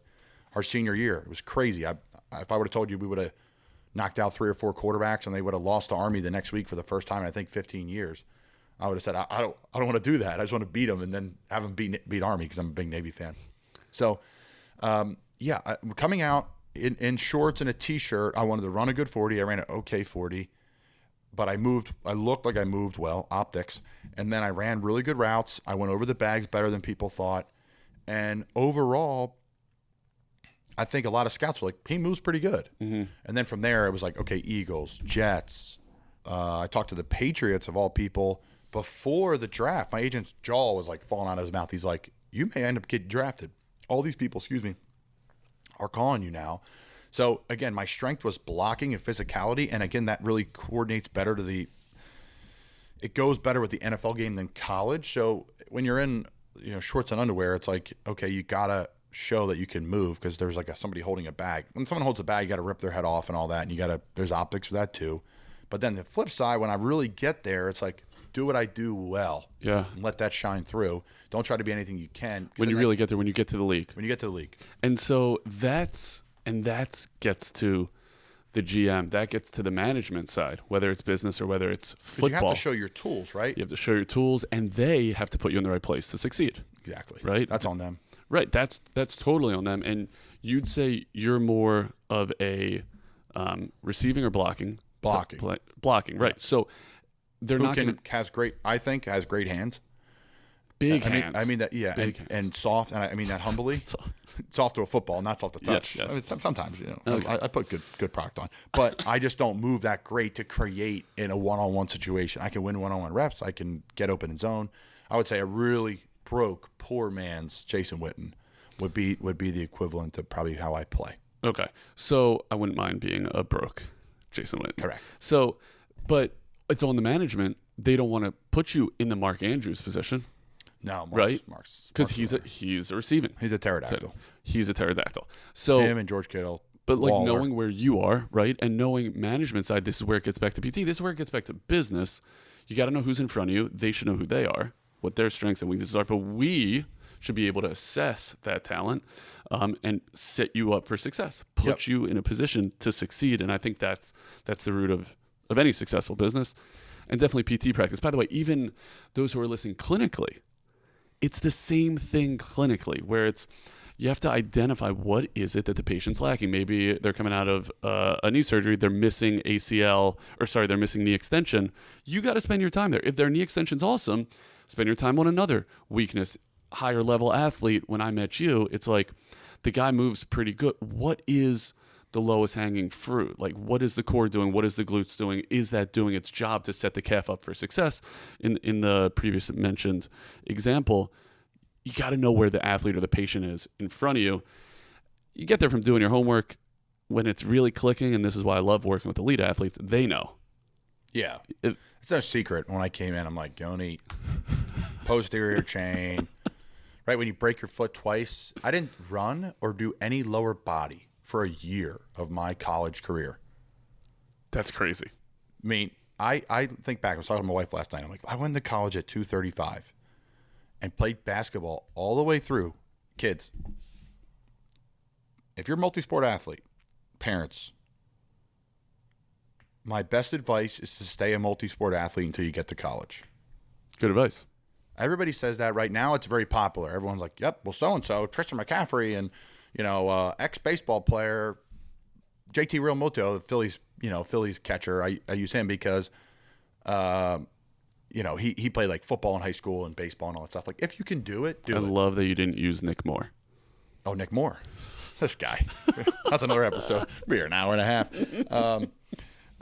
Our senior year, it was crazy. If I would have told you we would have knocked out 3 or 4 quarterbacks and they would have lost to Army the next week for the first time in, I think, 15 years, I would have said, I don't want to do that. I just want to beat them and then have them beat Army because I'm a big Navy fan. So, coming out in shorts and a T-shirt, I wanted to run a good 40. I ran an okay 40. But I looked like I moved well, optics. And then I ran really good routes. I went over the bags better than people thought. And overall, I think a lot of scouts were like, he moves pretty good. Mm-hmm. And then from there, it was like, okay, Eagles, Jets. I talked to the Patriots of all people before the draft. My agent's jaw was like falling out of his mouth. He's like, you may end up getting drafted. All these people, are calling you now. So, again, my strength was blocking and physicality. And, again, that really coordinates better it goes better with the NFL game than college. So, when you're in, shorts and underwear, it's like, okay, you got to show that you can move because there's like somebody holding a bag. When someone holds a bag, you got to rip their head off and all that. And there's optics for that too. But then the flip side, when I really get there, it's like, do what I do well. Yeah. And let that shine through. Don't try to be anything you can. When you really get there, when you get to the league. And so that gets to the GM. That gets to the management side, whether it's business or whether it's football. You have to show your tools, right? You have to show your tools, and they have to put you in the right place to succeed. Exactly. Right? That's on them. Right. That's totally on them. And you'd say you're more of a receiving or blocking? Blocking, right. Yeah. So they're not going to... has great hands. Big hands. I mean that, yeah, and soft, and I mean that humbly. Soft to a football, not soft to touch. Yes. I mean, sometimes, okay. I put good product on, but I just don't move that great to create in a one-on-one situation. I can win one-on-one reps. I can get open in zone. I would say a really poor man's Jason Witten would be the equivalent to probably how I play. Okay, so I wouldn't mind being a broke Jason Witten. Correct. So, but it's on the management they don't want to put you in the Mark Andrews position. No, right? Because he's a receiving. He's a pterodactyl. He's a pterodactyl. So him and George Kittle. But like Waller. knowing where you are, right, and knowing management side, this is where it gets back to PT. This is where it gets back to business. You got to know who's in front of you. They should know who they are, what their strengths and weaknesses are. But we should be able to assess that talent and set you up for success, put you in a position to succeed. And I think that's the root of any successful business, and definitely PT practice. By the way, even those who are listening clinically, it's the same thing clinically, where you have to identify what is it that the patient's lacking. Maybe they're coming out of a knee surgery, they're missing they're missing knee extension. You got to spend your time there. If their knee extension's awesome, spend your time on another weakness. Higher level athlete, when I met you, it's like the guy moves pretty good. What is the lowest hanging fruit? Like, what is the core doing? What is the glutes doing? Is that doing its job to set the calf up for success? In the previous mentioned example, you got to know where the athlete or the patient is in front of you. You get there from doing your homework. When it's really clicking, and this is why I love working with elite athletes, they know. Yeah. It's no secret. When I came in, I'm like, Yoni, posterior chain. Right, when you break your foot twice. I didn't run or do any lower body for a year of my college career. That's crazy. I mean, I think back. I was talking to my wife last night. I'm like, I went to college at 235 and played basketball all the way through. Kids, if you're a multi-sport athlete, parents, my best advice is to stay a multi-sport athlete until you get to college. Good advice. Everybody says that right now. It's very popular. Everyone's like, yep, well, so-and-so, Tristan McCaffrey, and, ex-baseball player, JT Realmuto, the Phillies catcher. I use him because, he played like football in high school and baseball and all that stuff. Like, if you can do it, do it. I love that you didn't use Nick Moore. Oh, Nick Moore. This guy. That's another episode. We're here an hour and a half.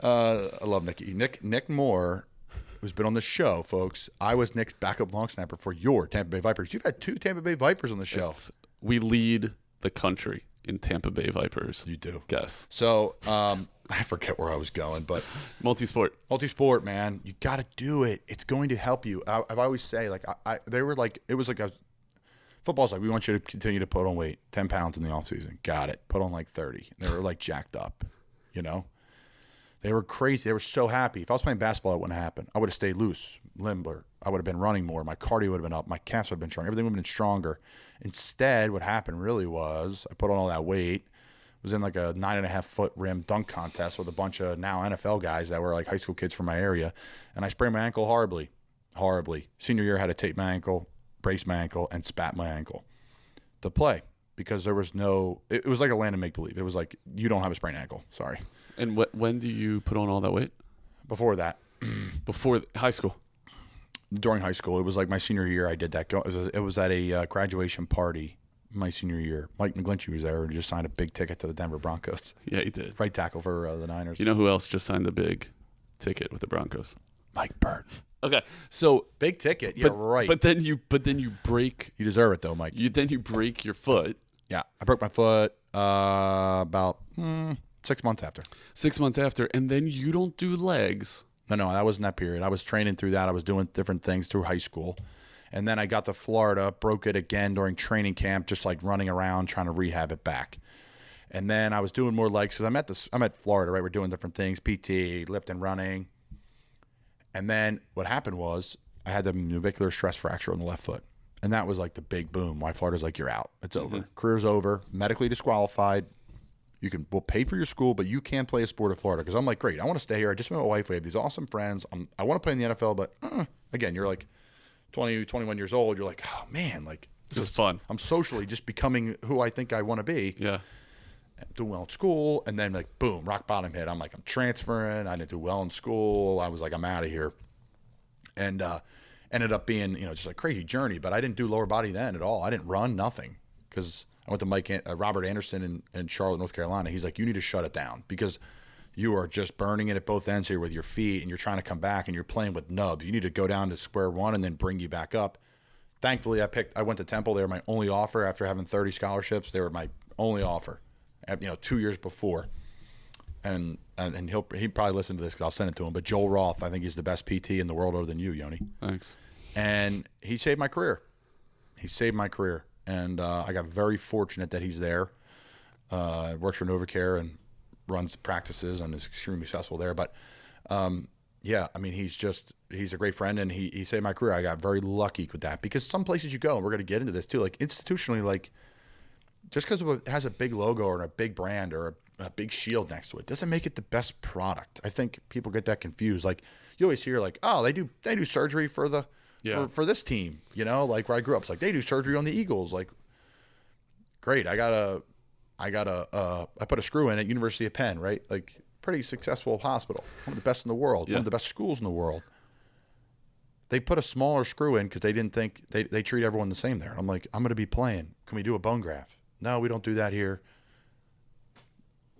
I love Nicky. Nick Moore, who's been on the show, folks. I was Nick's backup long snapper for your Tampa Bay Vipers. You've had 2 Tampa Bay Vipers on the show. We lead the country in Tampa Bay Vipers. You do. Guess. So, I forget where I was going, but multi-sport, man. You got to do it. It's going to help you. I've always say, like, they were like, it was like football's like, we want you to continue to put on weight, 10 pounds in the off season. Got it. Put on like 30. They were like jacked up, They were crazy. They were so happy. If I was playing basketball, it wouldn't happen. I would have stayed loose, limber. I would have been running more. My cardio would have been up. My calves would have been stronger. Everything would have been stronger. Instead, what happened really was I put on all that weight. Was in like a 9.5-foot rim dunk contest with a bunch of now NFL guys that were like high school kids from my area. And I sprained my ankle horribly. Senior year, I had to tape my ankle, brace my ankle, and spat my ankle to play because there was it was like a land of make-believe. It was like, you don't have a sprained ankle. Sorry. And when do you put on all that weight? Before that. Before high school? During high school. It was like my senior year I did that. It was at a graduation party my senior year. Mike McGlinchey was there and just signed a big ticket to the Denver Broncos. Yeah, he did. Right tackle for the Niners. You know who else just signed the big ticket with the Broncos? Mike Burton. Okay, so big ticket. Yeah, right. But then you break. You deserve it though, Mike. You break your foot. Yeah, I broke my foot about 6 months after. 6 months after, and then you don't do legs. No, that wasn't that period. I was training through that. I was doing different things through high school. And then I got to Florida, broke it again during training camp, just like running around trying to rehab it back. And then I was doing more legs because I'm at Florida, right? We're doing different things, PT, lifting, running. And then what happened was I had the navicular stress fracture on the left foot. And that was like the big boom. Why Florida's like, you're out. It's over. Career's over. Medically disqualified. We'll pay for your school, but you can't play a sport at Florida. Because I'm like, great, I want to stay here. I just met my wife. We have these awesome friends. I want to play in the NFL, but again, you're like 20, 21 years old. You're like, oh man, like this is fun. I'm socially just becoming who I think I want to be. Yeah. Doing well in school, and then like boom, rock bottom hit. I'm like, I'm transferring. I didn't do well in school. I was like, I'm out of here. And ended up being, just a crazy journey. But I didn't do lower body then at all. I didn't run, nothing, because I went to Robert Anderson in Charlotte, North Carolina. He's like, you need to shut it down because you are just burning it at both ends here with your feet, and you're trying to come back, and you're playing with nubs. You need to go down to square one and then bring you back up. Thankfully, I went to Temple. They were my only offer after having 30 scholarships. They were my only offer, 2 years before. and he probably listen to this because I'll send it to him. But Joel Roth, I think he's the best PT in the world other than you, Yoni. Thanks. And he saved my career. And I got very fortunate that he's there. Works for NovaCare and runs practices and is extremely successful there. But yeah, I mean, he's a great friend, and he saved my career. I got very lucky with that because some places you go, and we're going to get into this too, like institutionally, like just because it has a big logo or a big brand or a big shield next to it doesn't make it the best product. I think people get that confused. Like you always hear like, oh, they do surgery for the for this team, you know, like where I grew up. It's like they do surgery on the Eagles. Like, great. I put a screw in at University of Penn, right? Like pretty successful hospital, one of the best in the world, one of the best schools in the world. They put a smaller screw in because they didn't think they treat everyone the same there. I'm like, I'm going to be playing. Can we do a bone graft? No, we don't do that here.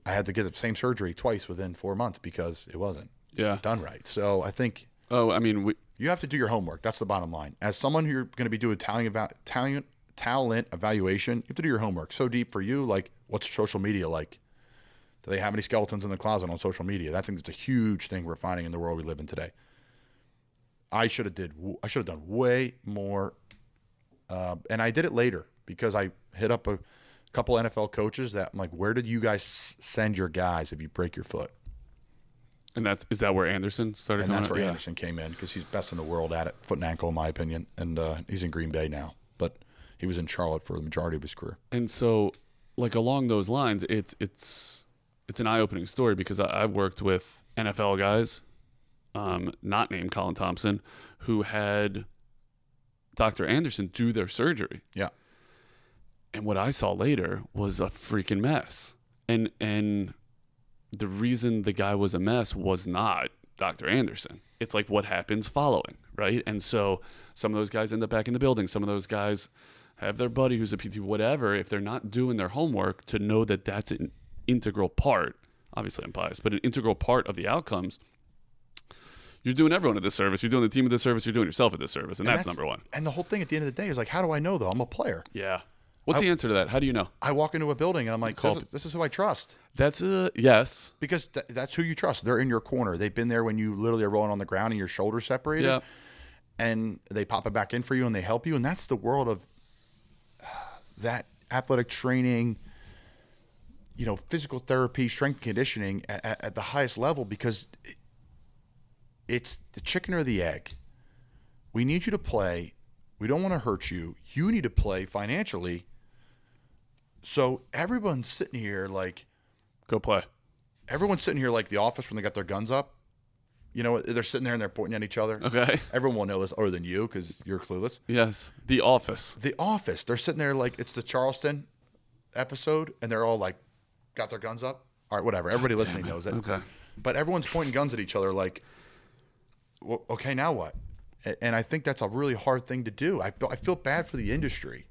I had to get the same surgery twice within 4 months because it wasn't done right. So I think you have to do your homework. That's the bottom line. As someone who you're going to be doing talent evaluation, you have to do your homework. So deep for you, like what's social media like? Do they have any skeletons in the closet on social media? I think that's a huge thing we're finding in the world we live in today. I should have done way more, and I did it later because I hit up a couple NFL coaches that I'm like, where did you guys send your guys if you break your foot? And is that where Anderson started? And that's where Anderson came in because he's best in the world at it, foot and ankle, in my opinion, and he's in Green Bay now, but he was in Charlotte for the majority of his career. And so, like along those lines, it's an eye-opening story because I've worked with NFL guys, not named Colin Thompson, who had Dr. Anderson do their surgery. Yeah. And what I saw later was a freaking mess. And the reason the guy was a mess was not Dr. Anderson. It's like what happens following, right? And so some of those guys end up back in the building. Some of those guys have their buddy who's a PT, whatever. If they're not doing their homework to know that that's an integral part, obviously I'm biased, but an integral part of the outcomes, you're doing everyone a disservice. You're doing the team a disservice. You're doing yourself a disservice. And that's number one. And the whole thing at the end of the day is like, how do I know, though? I'm a player. Yeah. What's the answer to that? How do you know? I walk into a building and I'm like, this is who I trust. That's yes. Because that's who you trust. They're in your corner. They've been there when you literally are rolling on the ground and your shoulders separated. Yeah. And they pop it back in for you and they help you. And that's the world of that athletic training, you know, physical therapy, strength and conditioning at the highest level, because it's the chicken or the egg. We need you to play. We don't want to hurt you. You need to play financially. So everyone's sitting here like, go play. Everyone's sitting here like The Office when they got their guns up. You know, they're sitting there and they're pointing at each other. Okay. Everyone will know this other than you because you're clueless. Yes. The Office. The Office. They're sitting there like it's the Charleston episode and they're all like got their guns up. All right, whatever. Everybody listening knows it. Okay. But everyone's pointing guns at each other like, well, okay, now what? And I think that's a really hard thing to do. I feel bad for the industry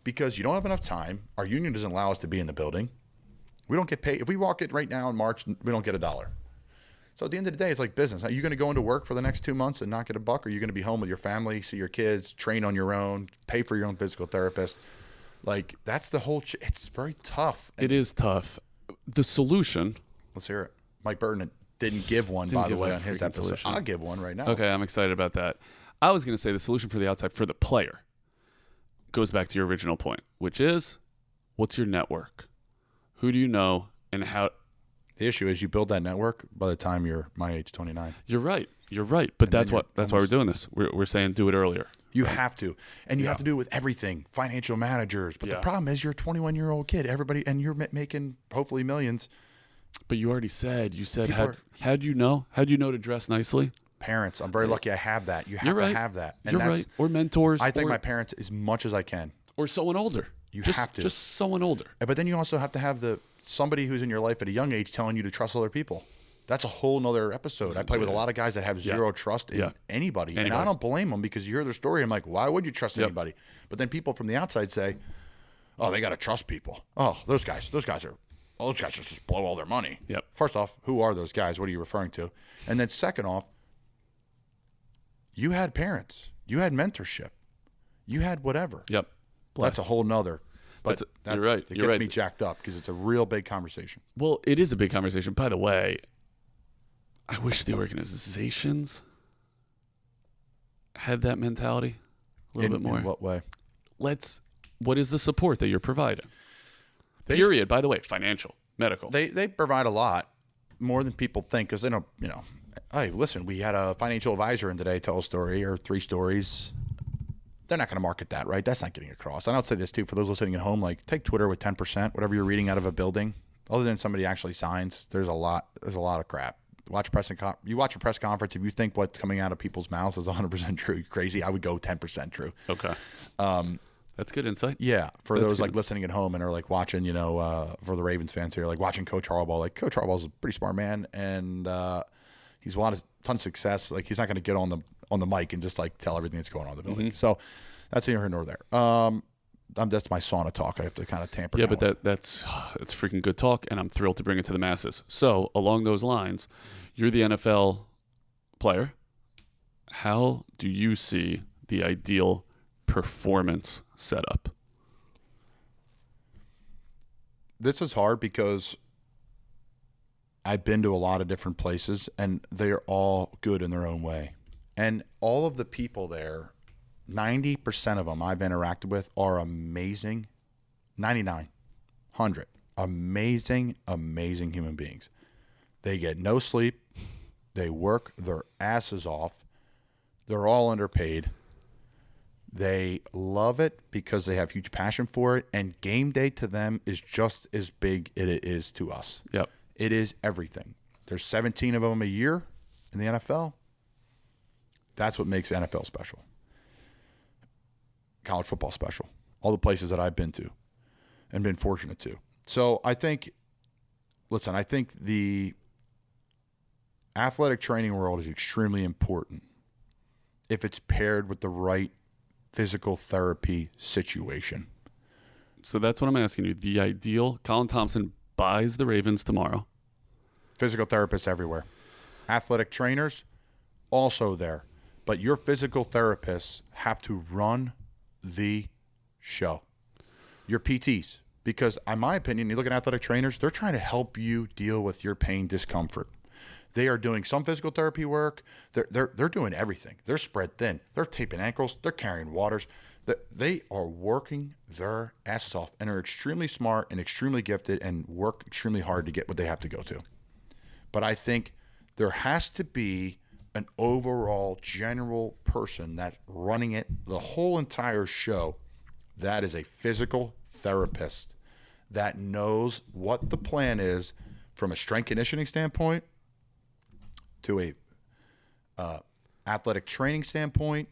because you don't have enough time. Our union doesn't allow us to be in the building. We don't get paid. If we walk it right now in March, we don't get $1. So at the end of the day, it's like business. Are you going to go into work for the next 2 months and not get a buck? Or are you going to be home with your family, see your kids, train on your own, pay for your own physical therapist? Like, that's the whole it's very tough. It is tough. The solution. Let's hear it. Mike Burton didn't give one, by the way, on his episode. Solution. I'll give one right now. Okay, I'm excited about that. I was going to say the solution for the outside, for the player, goes back to your original point, which is, what's your network? Who do you know and how? The issue is you build that network by the time you're my age, 29. You're right. But that's why we're doing this. We're saying do it earlier. You have to. And you have to do it with everything. Financial managers. But the problem is you're a 21-year-old kid. Everybody, and you're making hopefully millions. But you already said, how'd you know? How'd you know to dress nicely? Parents. I'm very lucky I have that. You have to have that. And you're right. Or mentors. I think my parents as much as I can. Or someone older. You have to. Just someone older. But then you also have to have somebody who's in your life at a young age telling you to trust other people. That's a whole nother episode. I play with a lot of guys that have zero trust in anybody. And I don't blame them because you hear their story. I'm like, why would you trust anybody? But then people from the outside say, oh, they got to trust people. Oh, those guys just blow all their money. Yep. First off, who are those guys? What are you referring to? And then second off, you had parents. You had mentorship. You had whatever. Yep. That's a whole nother. But you're right. It You're gets right. me jacked up because it's a real big conversation. Well, it is a big conversation. By the way, I wish the organizations had that mentality a little bit more. In what way? What is the support that you're providing? Period. By the way, financial, medical. They provide a lot more than people think because they don't, hey, listen, we had a financial advisor in today tell a story or 3 stories. They're not going to market that, right? That's not getting across. And I'll say this too, for those listening at home, like take Twitter with 10%, whatever you're reading out of a building, other than somebody actually signs, there's a lot of crap. You watch a press conference, if you think what's coming out of people's mouths is 100% true, you're crazy. I would go 10% true. Okay. That's good insight. Yeah, for those like listening at home and are like watching, for the Ravens fans here, like watching Coach Harbaugh. Like Coach Harbaugh's a pretty smart man, and he's a ton of success. Like he's not going to get on the mic and just like tell everything that's going on in the building. So that's neither here nor there. That's my sauna talk. I have to kind of tamper. Yeah, down but that's freaking good talk, and I'm thrilled to bring it to the masses. So along those lines, you're the NFL player. How do you see the ideal performance setup? This is hard because I've been to a lot of different places and they are all good in their own way. And all of the people there, 90% of them I've interacted with are amazing. 99, 100, amazing human beings. They get no sleep. They work their asses off. They're all underpaid. They love it because they have huge passion for it, and game day to them is just as big as it is to us. Yep. It is everything. There's 17 of them a year in the NFL. That's what makes NFL special. College football special. All the places that I've been to and been fortunate to. So I think the athletic training world is extremely important if it's paired with the right physical therapy situation. So that's what I'm asking you. The ideal, Colin Thompson buys the Ravens tomorrow. Physical therapists everywhere. Athletic trainers also there. But your physical therapists have to run the show. Your PTs. Because in my opinion, you look at athletic trainers, they're trying to help you deal with your pain, discomfort. They are doing some physical therapy work. They're doing everything. They're spread thin. They're taping ankles. They're carrying waters. They are working their asses off and are extremely smart and extremely gifted and work extremely hard to get what they have to go to. But I think there has to be an overall general person that's running it, the whole entire show, that is a physical therapist that knows what the plan is from a strength conditioning standpoint, to a athletic training standpoint,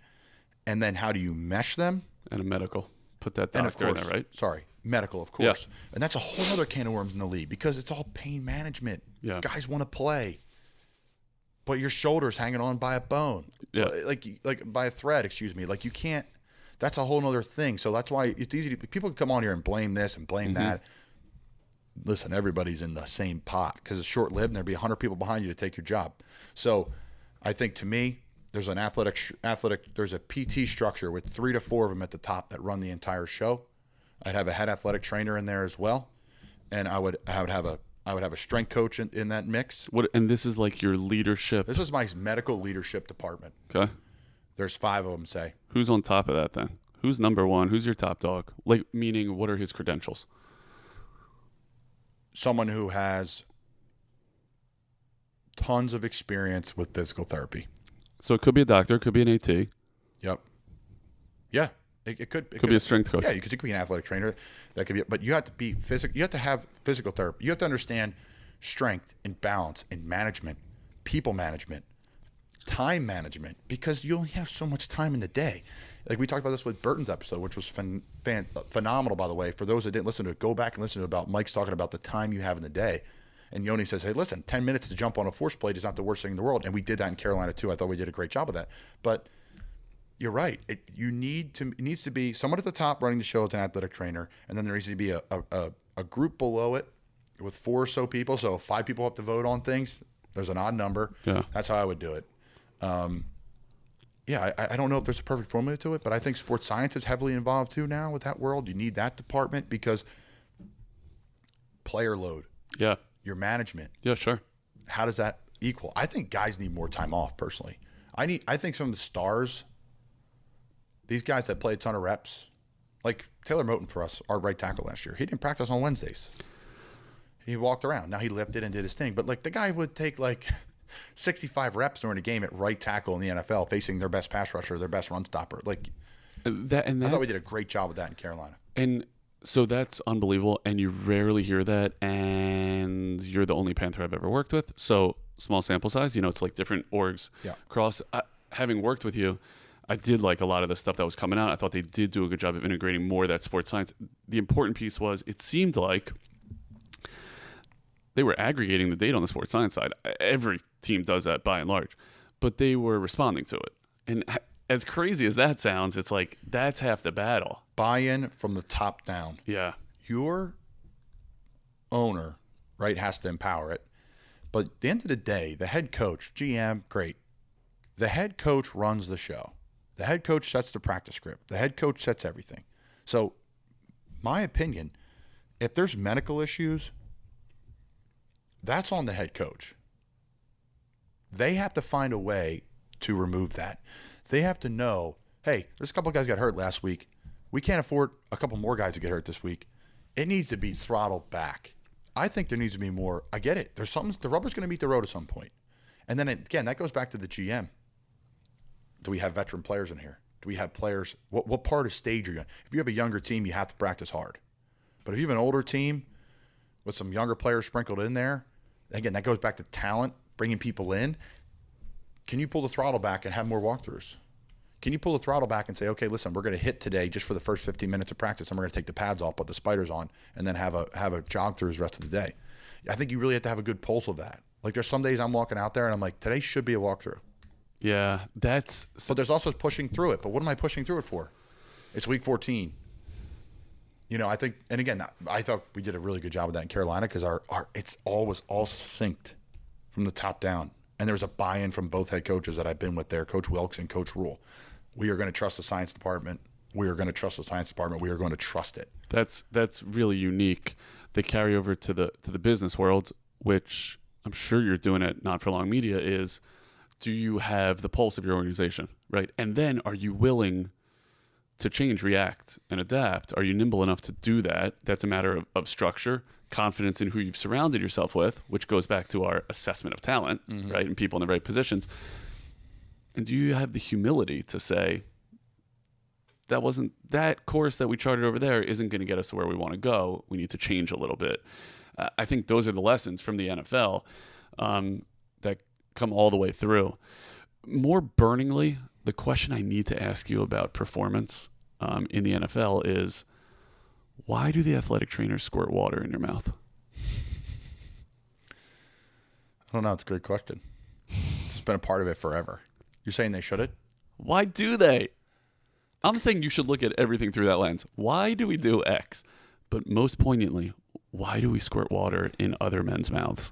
and then how do you mesh them? And a medical. Put that doctor in there, right? Sorry, medical, of course. Yeah. And that's a whole other can of worms in the league because it's all pain management. Yeah. Guys want to play, but your shoulder's hanging on by a bone. Yeah. Like by a thread, excuse me. Like you can't, that's a whole other thing. So that's why it's easy to, people can come on here and blame this and blame that. Listen, everybody's in the same pot because it's short-lived and there'll be 100 people behind you to take your job. So I think to me, there's an there's a PT structure with 3 to 4 of them at the top that run the entire show. I'd have a head athletic trainer in there as well. And I would have a strength coach in that mix. And this is like your leadership. This is my medical leadership department. Okay. There's 5 of them, say. Who's on top of that then? Who's number one? Who's your top dog? Like, meaning, what are his credentials? Someone who has tons of experience with physical therapy. So it could be a doctor, it could be an AT. Yep. Yeah, it could. Could be a strength coach. Yeah, it could be an athletic trainer. That could be. But you have to be physical. You have to have physical therapy. You have to understand strength and balance and management, people management, time management, because you only have so much time in the day. Like we talked about this with Burton's episode, which was phenomenal, by the way. For those that didn't listen to it, go back and listen to it about Mike's talking about the time you have in the day. And Yoni says, hey, listen, 10 minutes to jump on a force plate is not the worst thing in the world. And we did that in Carolina too. I thought we did a great job of that. But you're right. It needs to be someone at the top running the show as an athletic trainer. And then there needs to be a group below it with 4 or so people. So if 5 people have to vote on things, there's an odd number. Yeah. That's how I would do it. yeah, I don't know if there's a perfect formula to it, but I think sports science is heavily involved too now with that world. You need that department because player load, Yeah. your management, Yeah, sure. how does that equal? I think guys need more time off personally. I think some of the stars, these guys that play a ton of reps, like Taylor Moton for us, our right tackle last year, he didn't practice on Wednesdays. He walked around. Now he lifted and did his thing, but like the guy would take like 65 reps during a game at right tackle in the NFL, facing their best pass rusher, their best run stopper. Like I thought we did a great job with that in Carolina. And so that's unbelievable, and you rarely hear that, and you're the only Panther I've ever worked with. So small sample size, it's like different orgs. Yeah. Having worked with you, I did like a lot of the stuff that was coming out. I thought they did do a good job of integrating more of that sports science. The important piece was it seemed like they were aggregating the data on the sports science side. Every team does that by and large, but they were responding to it. And as crazy as that sounds, it's like that's half the battle. Buy-in from the top down. Yeah. Your owner, right, has to empower it. But at the end of the day, the head coach, GM, great. The head coach runs the show. The head coach sets the practice script. The head coach sets everything. So, my opinion, if there's medical issues, that's on the head coach. They have to find a way to remove that. They have to know, hey, there's a couple of guys got hurt last week. We can't afford a couple more guys to get hurt this week. It needs to be throttled back. I think there needs to be more. I get it. There's something. The rubber's going to meet the road at some point. And then again, that goes back to the GM. Do we have veteran players in here? Do we have players? What part of stage are you on? If you have a younger team, you have to practice hard. But if you have an older team with some younger players sprinkled in there, again, that goes back to talent, bringing people in. Can you pull the throttle back and have more walkthroughs? Can you pull the throttle back and say, okay, listen, we're going to hit today just for the first 15 minutes of practice, and we're going to take the pads off, put the spiders on, and then have a jog through the rest of the day? I think you really have to have a good pulse of that. Like there's some days I'm walking out there and I'm like, today should be a walkthrough. Yeah, but there's also pushing through it. But what am I pushing through it for? It's week 14. I think, and again, I thought we did a really good job with that in Carolina because our was all synced from the top down. And there was a buy-in from both head coaches that I've been with there, Coach Wilkes and Coach Rule. We are going to trust the science department. We are going to trust the science department. We are going to trust it. That's really unique. The carryover to the business world, which I'm sure you're doing at Not For Long Media, is do you have the pulse of your organization, right? And then are you willing to change, react, and adapt? Are you nimble enough to do that? That's a matter of structure, confidence in who you've surrounded yourself with, which goes back to our assessment of talent, right? And people in the right positions. And do you have the humility to say, that course that we charted over there isn't going to get us to where we want to go. We need to change a little bit. I think those are the lessons from the NFL that come all the way through. More burningly, the question I need to ask you about performance in the NFL is, why do the athletic trainers squirt water in your mouth? I don't know. It's a great question. It's just been a part of it forever. You're saying they shouldn't? Why do they? I'm saying you should look at everything through that lens. Why do we do X? But most poignantly, why do we squirt water in other men's mouths?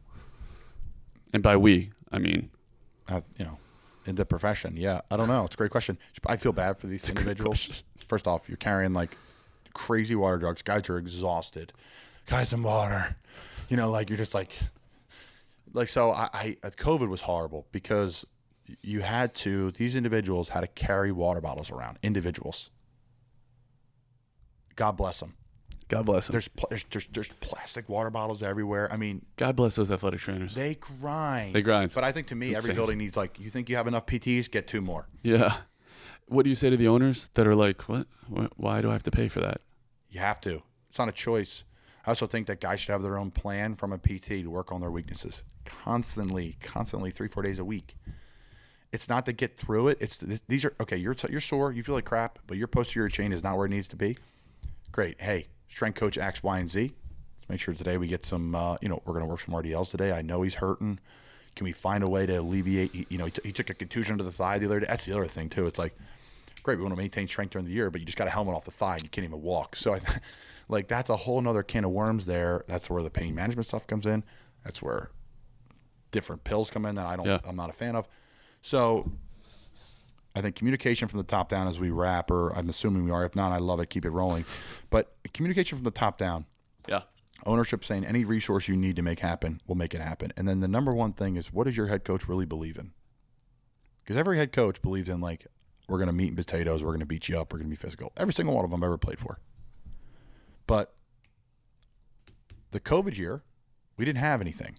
And by we, I mean, in the profession. Yeah, I don't know. It's a great question. I feel bad for these individuals. First off, you're carrying like crazy water jugs. Guys are exhausted. Guys, some water. You're just like so. COVID was horrible because these individuals had to carry water bottles around. Individuals. God bless them. God bless them. There's plastic water bottles everywhere. I mean, God bless those athletic trainers. They grind. But I think to me, every building needs you think you have enough PTs? Get 2 more. Yeah. What do you say to the owners that are like, what? Why do I have to pay for that? You have to. It's not a choice. I also think that guys should have their own plan from a PT to work on their weaknesses constantly, 3-4 days a week. It's not to get through it. These are okay. You're sore. You feel like crap, but your posterior chain is not where it needs to be. Great. Hey, strength coach X, Y, and Z. Let's make sure today we get some. We're going to work some RDLs today. I know he's hurting. Can we find a way to alleviate? He took a contusion to the thigh the other day. That's the other thing too. It's like, great, we want to maintain strength during the year, but you just got a helmet off the thigh and you can't even walk. So that's a whole nother can of worms there. That's where the pain management stuff comes in. That's where different pills come in that I'm not a fan of. So I think communication from the top down as we wrap, or I'm assuming we are. If not, I love it. Keep it rolling. But communication from the top down. Yeah. Ownership saying any resource you need to make happen, we'll make it happen. And then the number one thing is, what does your head coach really believe in? Because every head coach believes in, like, we're going to meat and potatoes, we're going to beat you up, we're going to be physical. Every single one of them I've ever played for. But the COVID year, we didn't have anything.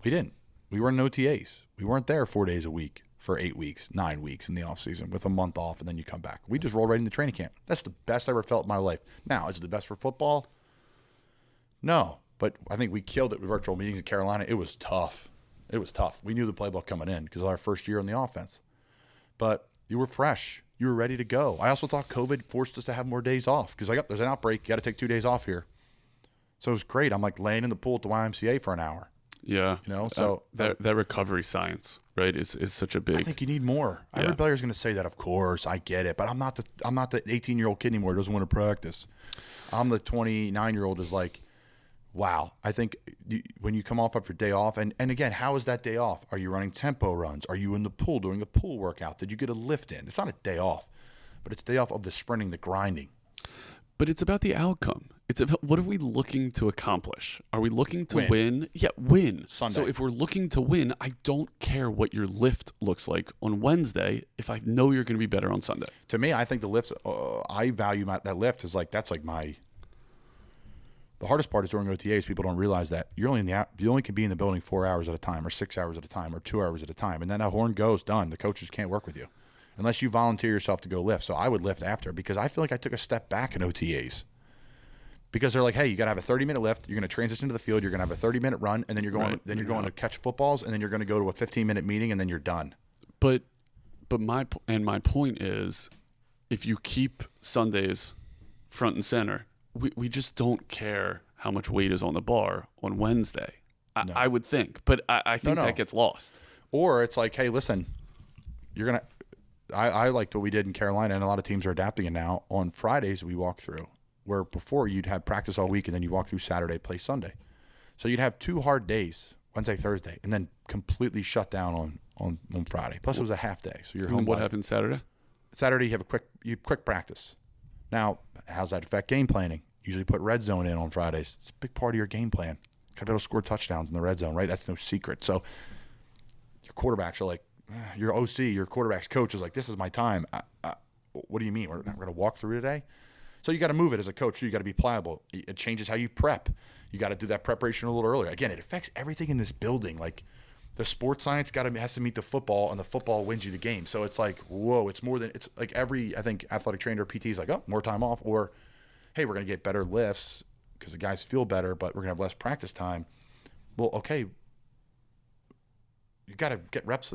We didn't. We were in OTAs. We weren't there 4 days a week for 8 weeks, 9 weeks in the offseason with a month off, and then you come back. We just rolled right into training camp. That's the best I ever felt in my life. Now, is it the best for football? No. But I think we killed it with virtual meetings in Carolina. It was tough. It was tough. We knew the playbook coming in because of our first year in the offense. But you were fresh. You were ready to go. I also thought COVID forced us to have more days off because, like, there's an outbreak. You got to take 2 days off here. So it was great. I'm, like, laying in the pool at the YMCA for an hour. Yeah. You know, so that recovery science, right, is such a big. I think you need more. Yeah. Every player's going to say that, of course. I get it, but I'm not the 18-year-old kid anymore who doesn't want to practice. I'm the 29-year-old is like, wow. I think when you come off of your day off, and again, how is that day off? Are you running tempo runs? Are you in the pool doing a pool workout? Did you get a lift in? It's not a day off, but it's a day off of the sprinting, the grinding. But it's about the outcome. It's about, what are we looking to accomplish? Are we looking to win? Yeah, win. Sunday. So if we're looking to win, I don't care what your lift looks like on Wednesday if I know you're going to be better on Sunday. To me, I think the lift, I value that lift is like, that's like the hardest part is during OTAs, people don't realize that you only can be in the building 4 hours at a time or 6 hours at a time or 2 hours at a time. And then that horn goes, done. The coaches can't work with you unless you volunteer yourself to go lift. So I would lift after because I feel like I took a step back in OTAs. Because they're like, hey, you got to have a 30-minute lift. You're going to transition to the field. You're going to have a 30-minute run, and then you're going. Going to catch footballs, and then you're going to go to a 15-minute meeting, and then you're done. But my point is, if you keep Sundays front and center, we just don't care how much weight is on the bar on Wednesday. I would think, but I think that gets lost. Or it's like, hey, listen, you're gonna. I liked what we did in Carolina, and a lot of teams are adapting it now. On Fridays, we walk through. Where before you'd have practice all week and then you walk through Saturday, play Sunday. So you'd have 2 hard days, Wednesday, Thursday, and then completely shut down on Friday. Plus it was a half day. So you're home. And what happens Saturday? Saturday you have a quick practice. Now, how's that affect game planning? Usually put red zone in on Fridays. It's a big part of your game plan. Got to be able to score touchdowns in the red zone, right? That's no secret. So your quarterbacks are like, your OC, your quarterback's coach is like, this is my time. What do you mean? We're going to walk through today? So you got to move it as a coach. So you got to be pliable. It changes how you prep. You got to do that preparation a little earlier. Again, it affects everything in this building. Like the sports science has to meet the football, and the football wins you the game. So it's like, whoa, it's more than it's like every, I think, athletic trainer or PT is like, oh, more time off, or hey, we're going to get better lifts because the guys feel better, but we're going to have less practice time. Well, okay, you got to get reps.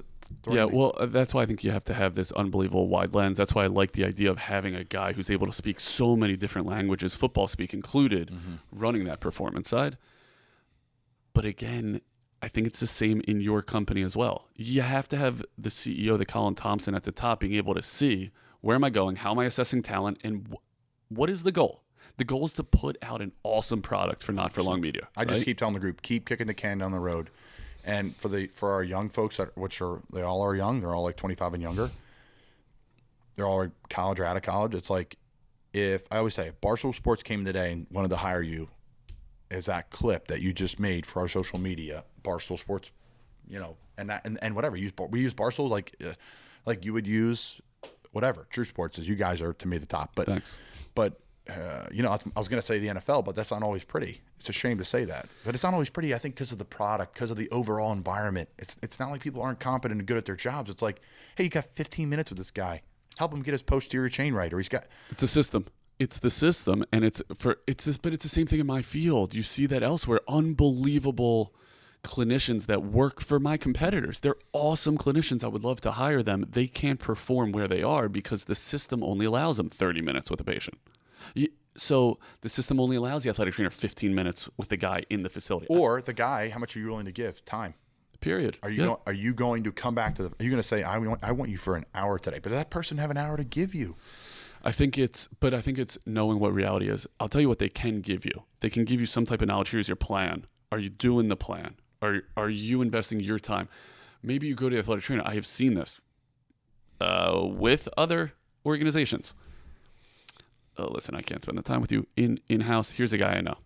Yeah, well, that's why I think you have to have this unbelievable wide lens. That's why I like the idea of having a guy who's able to speak so many different languages, football speak included, running that performance side. But again, I think it's the same in your company as well. You have to have the CEO, the Colin Thompson at the top, being able to see where am I going, how am I assessing talent, and what is the goal? The goal is to put out an awesome product for Not For Long Media. I just keep telling the group, keep kicking the can down the road. And for our young folks, they all are young, they're all like 25 and younger. They're all like college or out of college. It's like, if I always say, if Barstool Sports came today and wanted to hire you, is that clip that you just made for our social media, Barstool Sports, and whatever. We use Barstool like you would use whatever. True Sports is, you guys are to me the top. But thanks. But I was going to say the NFL, but that's not always pretty. It's a shame to say that, but it's not always pretty. I think because of the product, because of the overall environment. It's not like people aren't competent and good at their jobs. It's like, hey, you got 15 minutes with this guy. Help him get his posterior chain right, or he's got. It's a system. It's the system, and but it's the same thing in my field. You see that elsewhere. Unbelievable clinicians that work for my competitors. They're awesome clinicians. I would love to hire them. They can't perform where they are because the system only allows them 30 minutes with a patient. So the system only allows the athletic trainer 15 minutes with the guy in the facility. Or the guy, how much are you willing to give? Time. Period. Are you going to come back to are you going to say, I want you for an hour today, but does that person have an hour to give you? I think it's knowing what reality is. I'll tell you what they can give you. They can give you some type of knowledge. Here's your plan. Are you doing the plan? Are you investing your time? Maybe you go to the athletic trainer. I have seen this with other organizations. Oh, listen, I can't spend the time with you in-house. Here's a guy I know.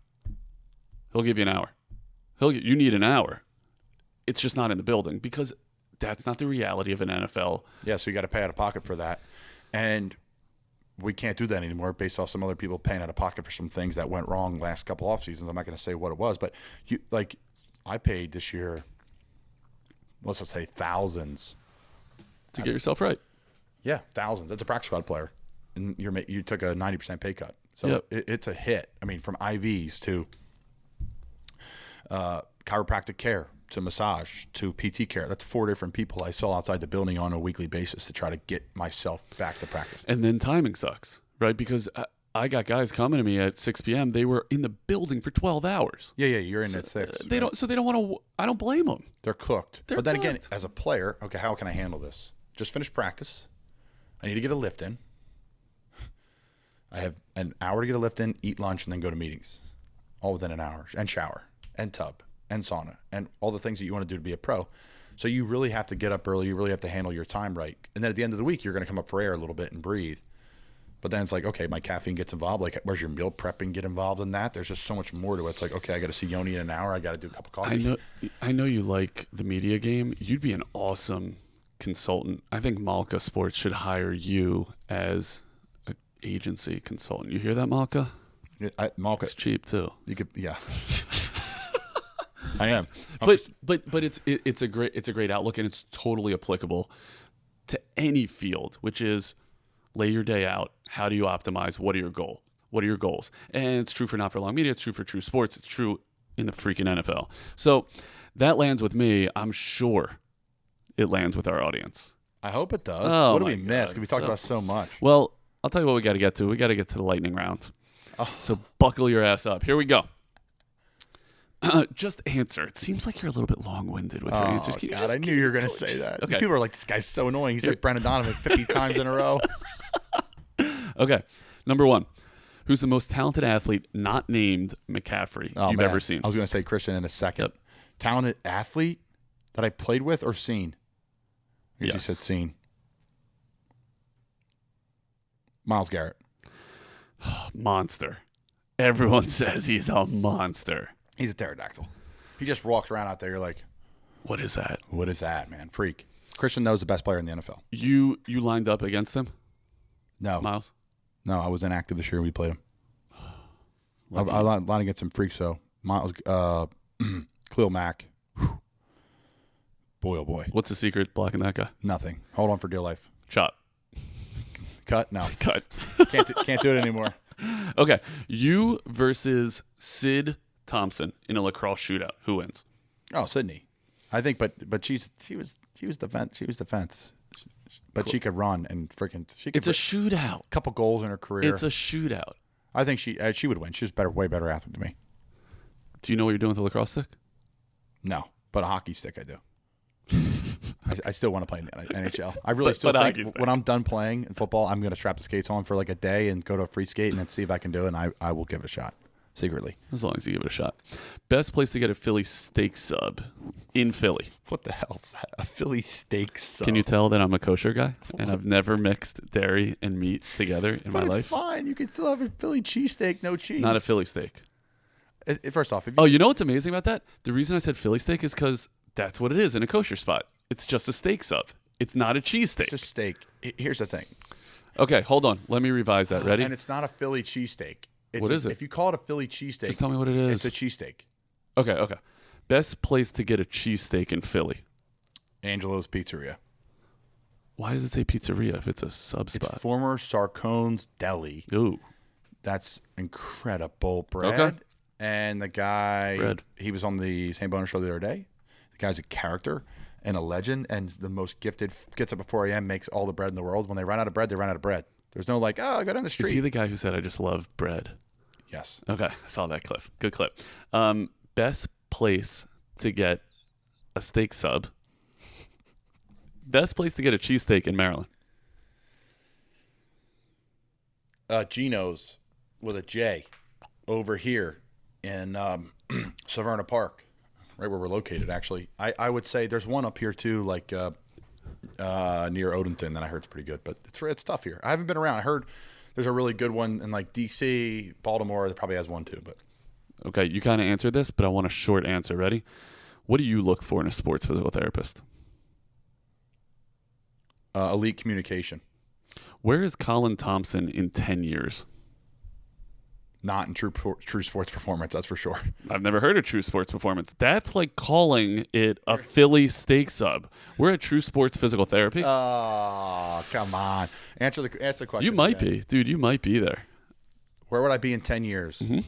He'll give you an hour. You need an hour. It's just not in the building because that's not the reality of an NFL. Yeah, so you got to pay out of pocket for that. And we can't do that anymore based off some other people paying out of pocket for some things that went wrong last couple off seasons. I'm not going to say what it was, but I paid this year, let's just say thousands. To get yourself right. Yeah, thousands. It's a practice squad player. And you took a 90% pay cut. So it's a hit. I mean, from IVs to chiropractic care to massage to PT care. That's 4 different people I saw outside the building on a weekly basis to try to get myself back to practice. And then timing sucks, right? Because I got guys coming to me at 6 p.m. They were in the building for 12 hours. Yeah, you're in at 6. They don't want to. I don't blame them. They're cooked. But then again, as a player, okay, how can I handle this? Just finish practice. I need to get a lift in. I have an hour to get a lift in, eat lunch, and then go to meetings, all within an hour, and shower, and tub, and sauna, and all the things that you want to do to be a pro. So you really have to get up early. You really have to handle your time right. And then at the end of the week, you're going to come up for air a little bit and breathe. But then it's like, okay, my caffeine gets involved. Like, where's your meal prepping get involved in that? There's just so much more to it. It's like, okay, I got to see Yoni in an hour. I got to do a cup of coffee. I know you like the media game. You'd be an awesome consultant. I think Malka Sports should hire you as an agency consultant. You hear that, Malka? Malka, it's cheap too. You could, yeah. I am, but it's a great outlook, and it's totally applicable to any field, which is lay your day out. How do you optimize? What are your goals? And it's true for Not For Long Media. It's true for True Sports. It's true in the freaking NFL. So that lands with me. I'm sure it lands with our audience. I hope it does. Oh, what do we miss? Because we talked about so much. Well, I'll tell you what we got to get to. We got to get to the lightning round. Oh. So buckle your ass up. Here we go. Just answer. It seems like you're a little bit long-winded with your answers. God, I knew you were going to say that. Okay. People are like, this guy's so annoying. He said Brendan Donovan 50 times in a row. Okay. Number 1. Who's the most talented athlete not named McCaffrey you've ever seen? I was going to say Christian in a second. Yep. Talented athlete that I played with or seen? Yes. You said seen. Myles Garrett. Monster. Everyone says he's a monster. He's a pterodactyl. He just walks around out there. You're like, what is that? What is that, man? Freak. Christian knows the best player in the NFL. You lined up against him? No. Miles? No, I was inactive this year. We played him. I lined against some freaks, so Miles, Khalil Mack. Whew. Boy, oh boy. What's the secret blocking that guy? Nothing. Hold on for dear life. Shot. Cut? No. Cut. Can't do it anymore. Okay. You versus Sid Thompson in a lacrosse shootout. Who wins? Oh, Sydney. I think, but she was defense. She was defense. But cool. She could run and freaking. It's a shootout. A couple goals in her career. It's a shootout. I think she would win. She's way better athlete than me. Do you know what you're doing with the lacrosse stick? No, but a hockey stick I do. I still want to play in the NHL. I really still think when I'm done playing in football, I'm going to strap the skates on for like a day and go to a free skate and then see if I can do it, and I will give it a shot. Secretly. As long as you give it a shot. Best place to get a Philly steak sub in Philly. What the hell's that? A Philly steak sub? Can you tell that I'm a kosher guy? And I've never mixed dairy and meat together in my life? It's fine. You can still have a Philly cheesesteak, no cheese. Not a Philly steak. First off. You know what's amazing about that? The reason I said Philly steak is because that's what it is in a kosher spot. It's just a steak sub. It's not a cheesesteak. It's a steak. Here's the thing. Okay, hold on. Let me revise that. Ready? And it's not a Philly cheesesteak. What is it? If you call it a Philly cheesesteak, just tell me what it is. It's a cheesesteak. Okay. Best place to get a cheesesteak in Philly? Angelo's Pizzeria. Why does it say pizzeria if it's a sub spot? It's former Sarcone's Deli. Ooh. That's incredible bread. Okay. And the guy, he was on the St. Boner show the other day. The guy's a character and a legend and the most gifted. Gets up at 4 a.m., makes all the bread in the world. When they run out of bread, they run out of bread. There's no like, I go down the street. Is he the guy who said, I just love bread? Yes. Okay, I saw that clip. Good clip. Best place to get a steak sub. Best place to get a cheesesteak in Maryland. Gino's with a J over here in Severna Park. right where we're located, actually. I would say there's one up here, too, like near Odenton that I heard is pretty good. But it's tough here. I haven't been around. I heard there's a really good one in, like, D.C., Baltimore. That probably has one, too. But Okay, you kind of answered this, but I want a short answer. Ready? What do you look for in a sports physical therapist? elite communication. Where is Colin Thompson in 10 years? Not in true sports performance, that's for sure. I've never heard of True Sports Performance. That's like calling it a Philly steak sub. We're at True Sports Physical Therapy. Oh, come on. Answer the question. You might be. Dude, you might be there. Where would I be in 10 years? Mm-hmm.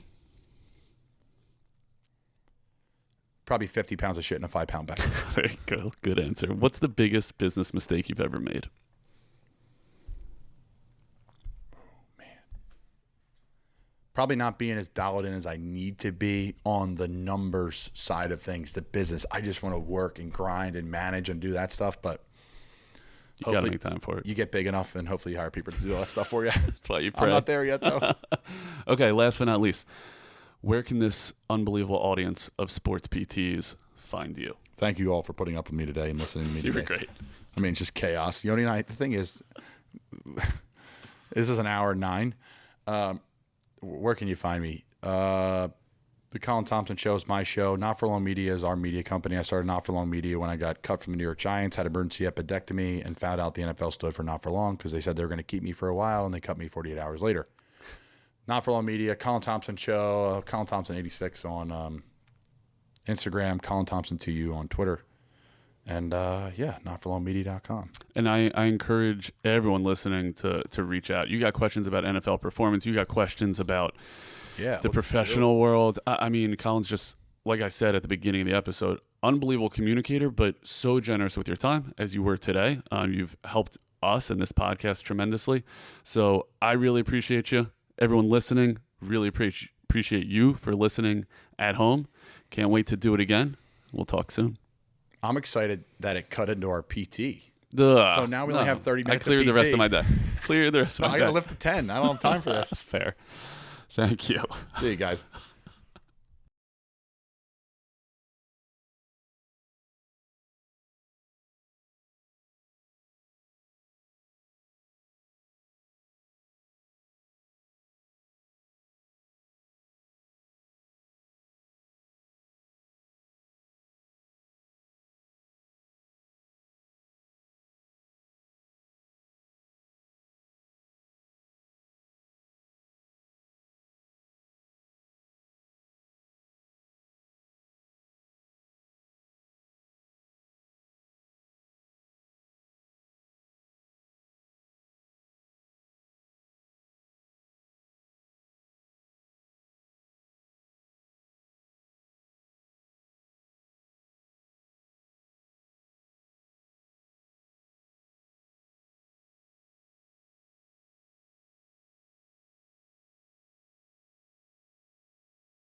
Probably 50 pounds of shit in a 5-pound bag. There you go. Good answer. What's the biggest business mistake you've ever made? Probably not being as dialed in as I need to be on the numbers side of things, the business. I just want to work and grind and manage and do that stuff, but you got to make time for it. You get big enough, and hopefully you hire people to do all that stuff for you. That's why you pray. I'm not there yet, though. Okay, last but not least, where can this unbelievable audience of sports PTs find you? Thank you all for putting up with me today and listening to me You today. were great. I mean, it's just chaos. Yoni and I, the thing is, this is an hour 9. Where can you find me? The Colin Thompson Show is my show. Not For Long Media is our media company. I started Not For Long Media when I got cut from the New York Giants, had emergency appendectomy, and found out the NFL stood for Not For Long because they said they were going to keep me for a while, and they cut me 48 hours later. Not For Long Media, Colin Thompson Show, Colin Thompson 86 on Instagram, Colin Thompson 2U on Twitter. And, notforlongmedia.com. And I encourage everyone listening to reach out. You got questions about NFL performance. You got questions about the professional world. I mean, Colin's just, like I said at the beginning of the episode, unbelievable communicator, but so generous with your time as you were today. You've helped us in this podcast tremendously. So I really appreciate you. Everyone listening, really appreciate you for listening at home. Can't wait to do it again. We'll talk soon. I'm excited that it cut into our PT. Ugh, so now we only have 30 minutes. I cleared of PT. the rest of my day. Clear the rest of my day. I got to lift to 10. I don't have time for this. Fair. Thank you. See you guys.